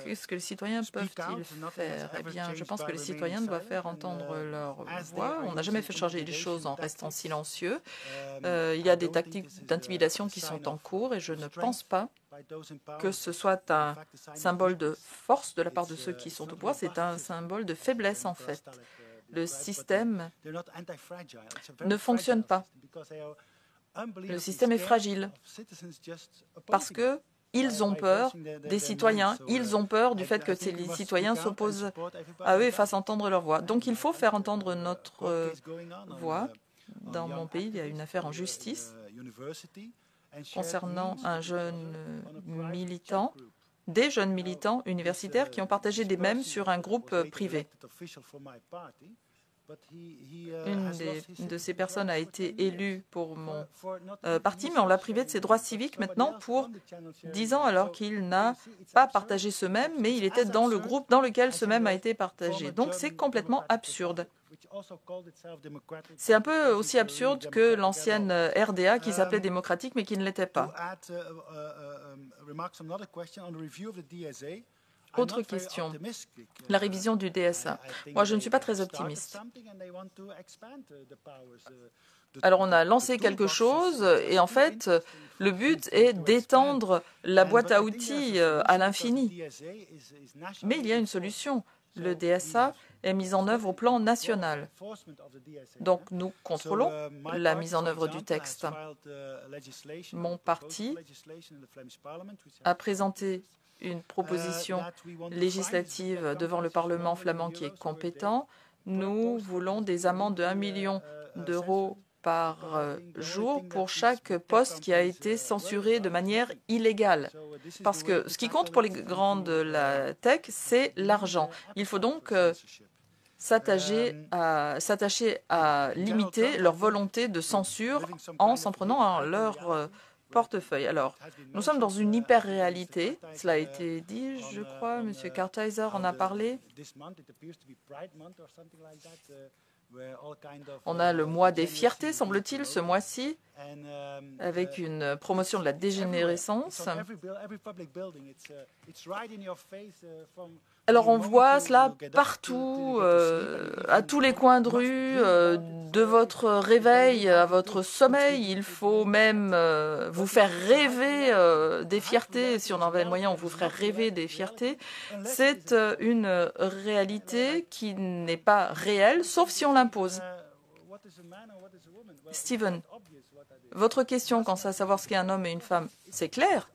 Qu'est-ce que les citoyens peuvent-ils faire? Eh bien, je pense que les citoyens doivent faire entendre leur voix. On n'a jamais fait changer les choses en restant silencieux. Il y a des tactiques d'intimidation qui sont en cours et je ne pense pas que ce soit un symbole de force de la part de ceux qui sont au pouvoir. C'est un symbole de faiblesse, en fait. Le système ne fonctionne pas. Le système est fragile parce qu'ils ont peur des citoyens, ils ont peur du fait que les citoyens s'opposent à eux et fassent entendre leur voix. Donc il faut faire entendre notre voix. Dans mon pays, il y a une affaire en justice concernant un jeune militant, des jeunes militants universitaires qui ont partagé des mèmes sur un groupe privé. Une de ces personnes a été élue pour mon parti, mais on l'a privé de ses droits civiques maintenant pour 10 ans, alors qu'il n'a pas partagé ce mème, mais il était dans le groupe dans lequel ce mème a été partagé. Donc c'est complètement absurde. C'est un peu aussi absurde que l'ancienne RDA qui s'appelait démocratique mais qui ne l'était pas. Autre question, la révision du DSA. Moi, je ne suis pas très optimiste. Alors, on a lancé quelque chose et en fait, le but est d'étendre la boîte à outils à l'infini. Mais il y a une solution. Le DSA est mis en œuvre au plan national. Donc, nous contrôlons la mise en œuvre du texte. Mon parti a présenté une proposition législative devant le Parlement flamand qui est compétent. Nous voulons des amendes de 1 million d'euros par jour pour chaque poste qui a été censuré de manière illégale. Parce que ce qui compte pour les grands de la tech, c'est l'argent. Il faut donc s'attacher à limiter leur volonté de censure en s'en prenant à leur portefeuille. Alors, nous sommes dans une hyper-réalité. Cela a été dit, je crois. M. Kartheiser en a parlé. On a le mois des fiertés, semble-t-il, ce mois-ci, avec une promotion de la dégénérescence. Alors on voit cela partout, à tous les coins de rue, de votre réveil à votre sommeil. Il faut même vous faire rêver des fiertés. Si on en avait le moyen, on vous ferait rêver des fiertés. C'est une réalité qui n'est pas réelle, sauf si on l'impose. Steven, votre question quant à savoir ce qu'est un homme et une femme, c'est clair.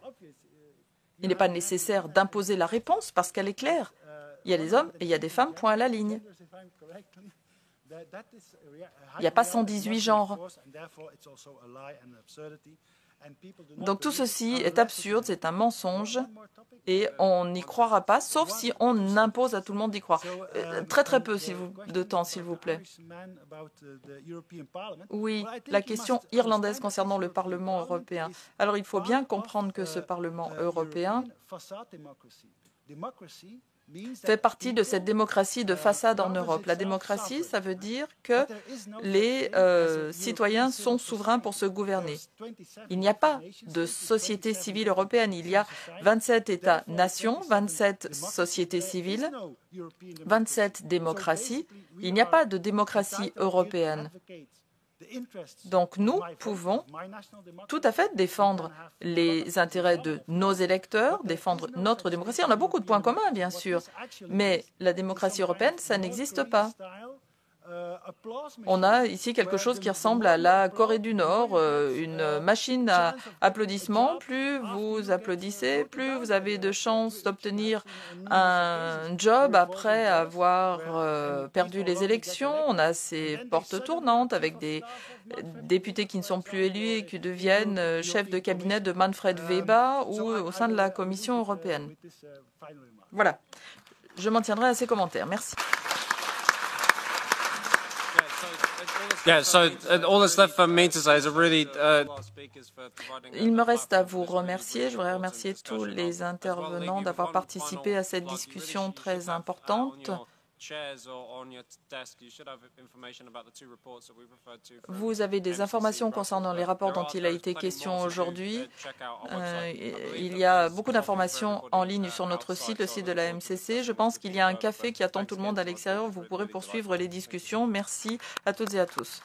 Il n'est pas nécessaire d'imposer la réponse parce qu'elle est claire. Il y a des hommes et il y a des femmes, point à la ligne. Il n'y a pas 118 genres. Donc tout ceci est absurde, c'est un mensonge et on n'y croira pas, sauf si on impose à tout le monde d'y croire. Très très peu de temps, s'il vous plaît. Oui, la question irlandaise concernant le Parlement européen. Alors il faut bien comprendre que ce Parlement européen fait partie de cette démocratie de façade en Europe. La démocratie, ça veut dire que les citoyens sont souverains pour se gouverner. Il n'y a pas de société civile européenne. Il y a 27 États-nations, 27 sociétés civiles, 27 démocraties. Il n'y a pas de démocratie européenne. Donc nous pouvons tout à fait défendre les intérêts de nos électeurs, défendre notre démocratie. On a beaucoup de points communs, bien sûr, mais la démocratie européenne, ça n'existe pas. On a ici quelque chose qui ressemble à la Corée du Nord, une machine à applaudissements. Plus vous applaudissez, plus vous avez de chances d'obtenir un job après avoir perdu les élections. On a ces portes tournantes avec des députés qui ne sont plus élus et qui deviennent chefs de cabinet de Manfred Weber ou au sein de la Commission européenne. Voilà. Je m'en tiendrai à ces commentaires. Merci. Il me reste à vous remercier. Je voudrais remercier tous les intervenants d'avoir participé à cette discussion très importante. Vous avez des informations concernant les rapports dont il a été question aujourd'hui. Il y a beaucoup d'informations en ligne sur notre site, le site de la MCC. Je pense qu'il y a un café qui attend tout le monde à l'extérieur. Vous pourrez poursuivre les discussions. Merci à toutes et à tous.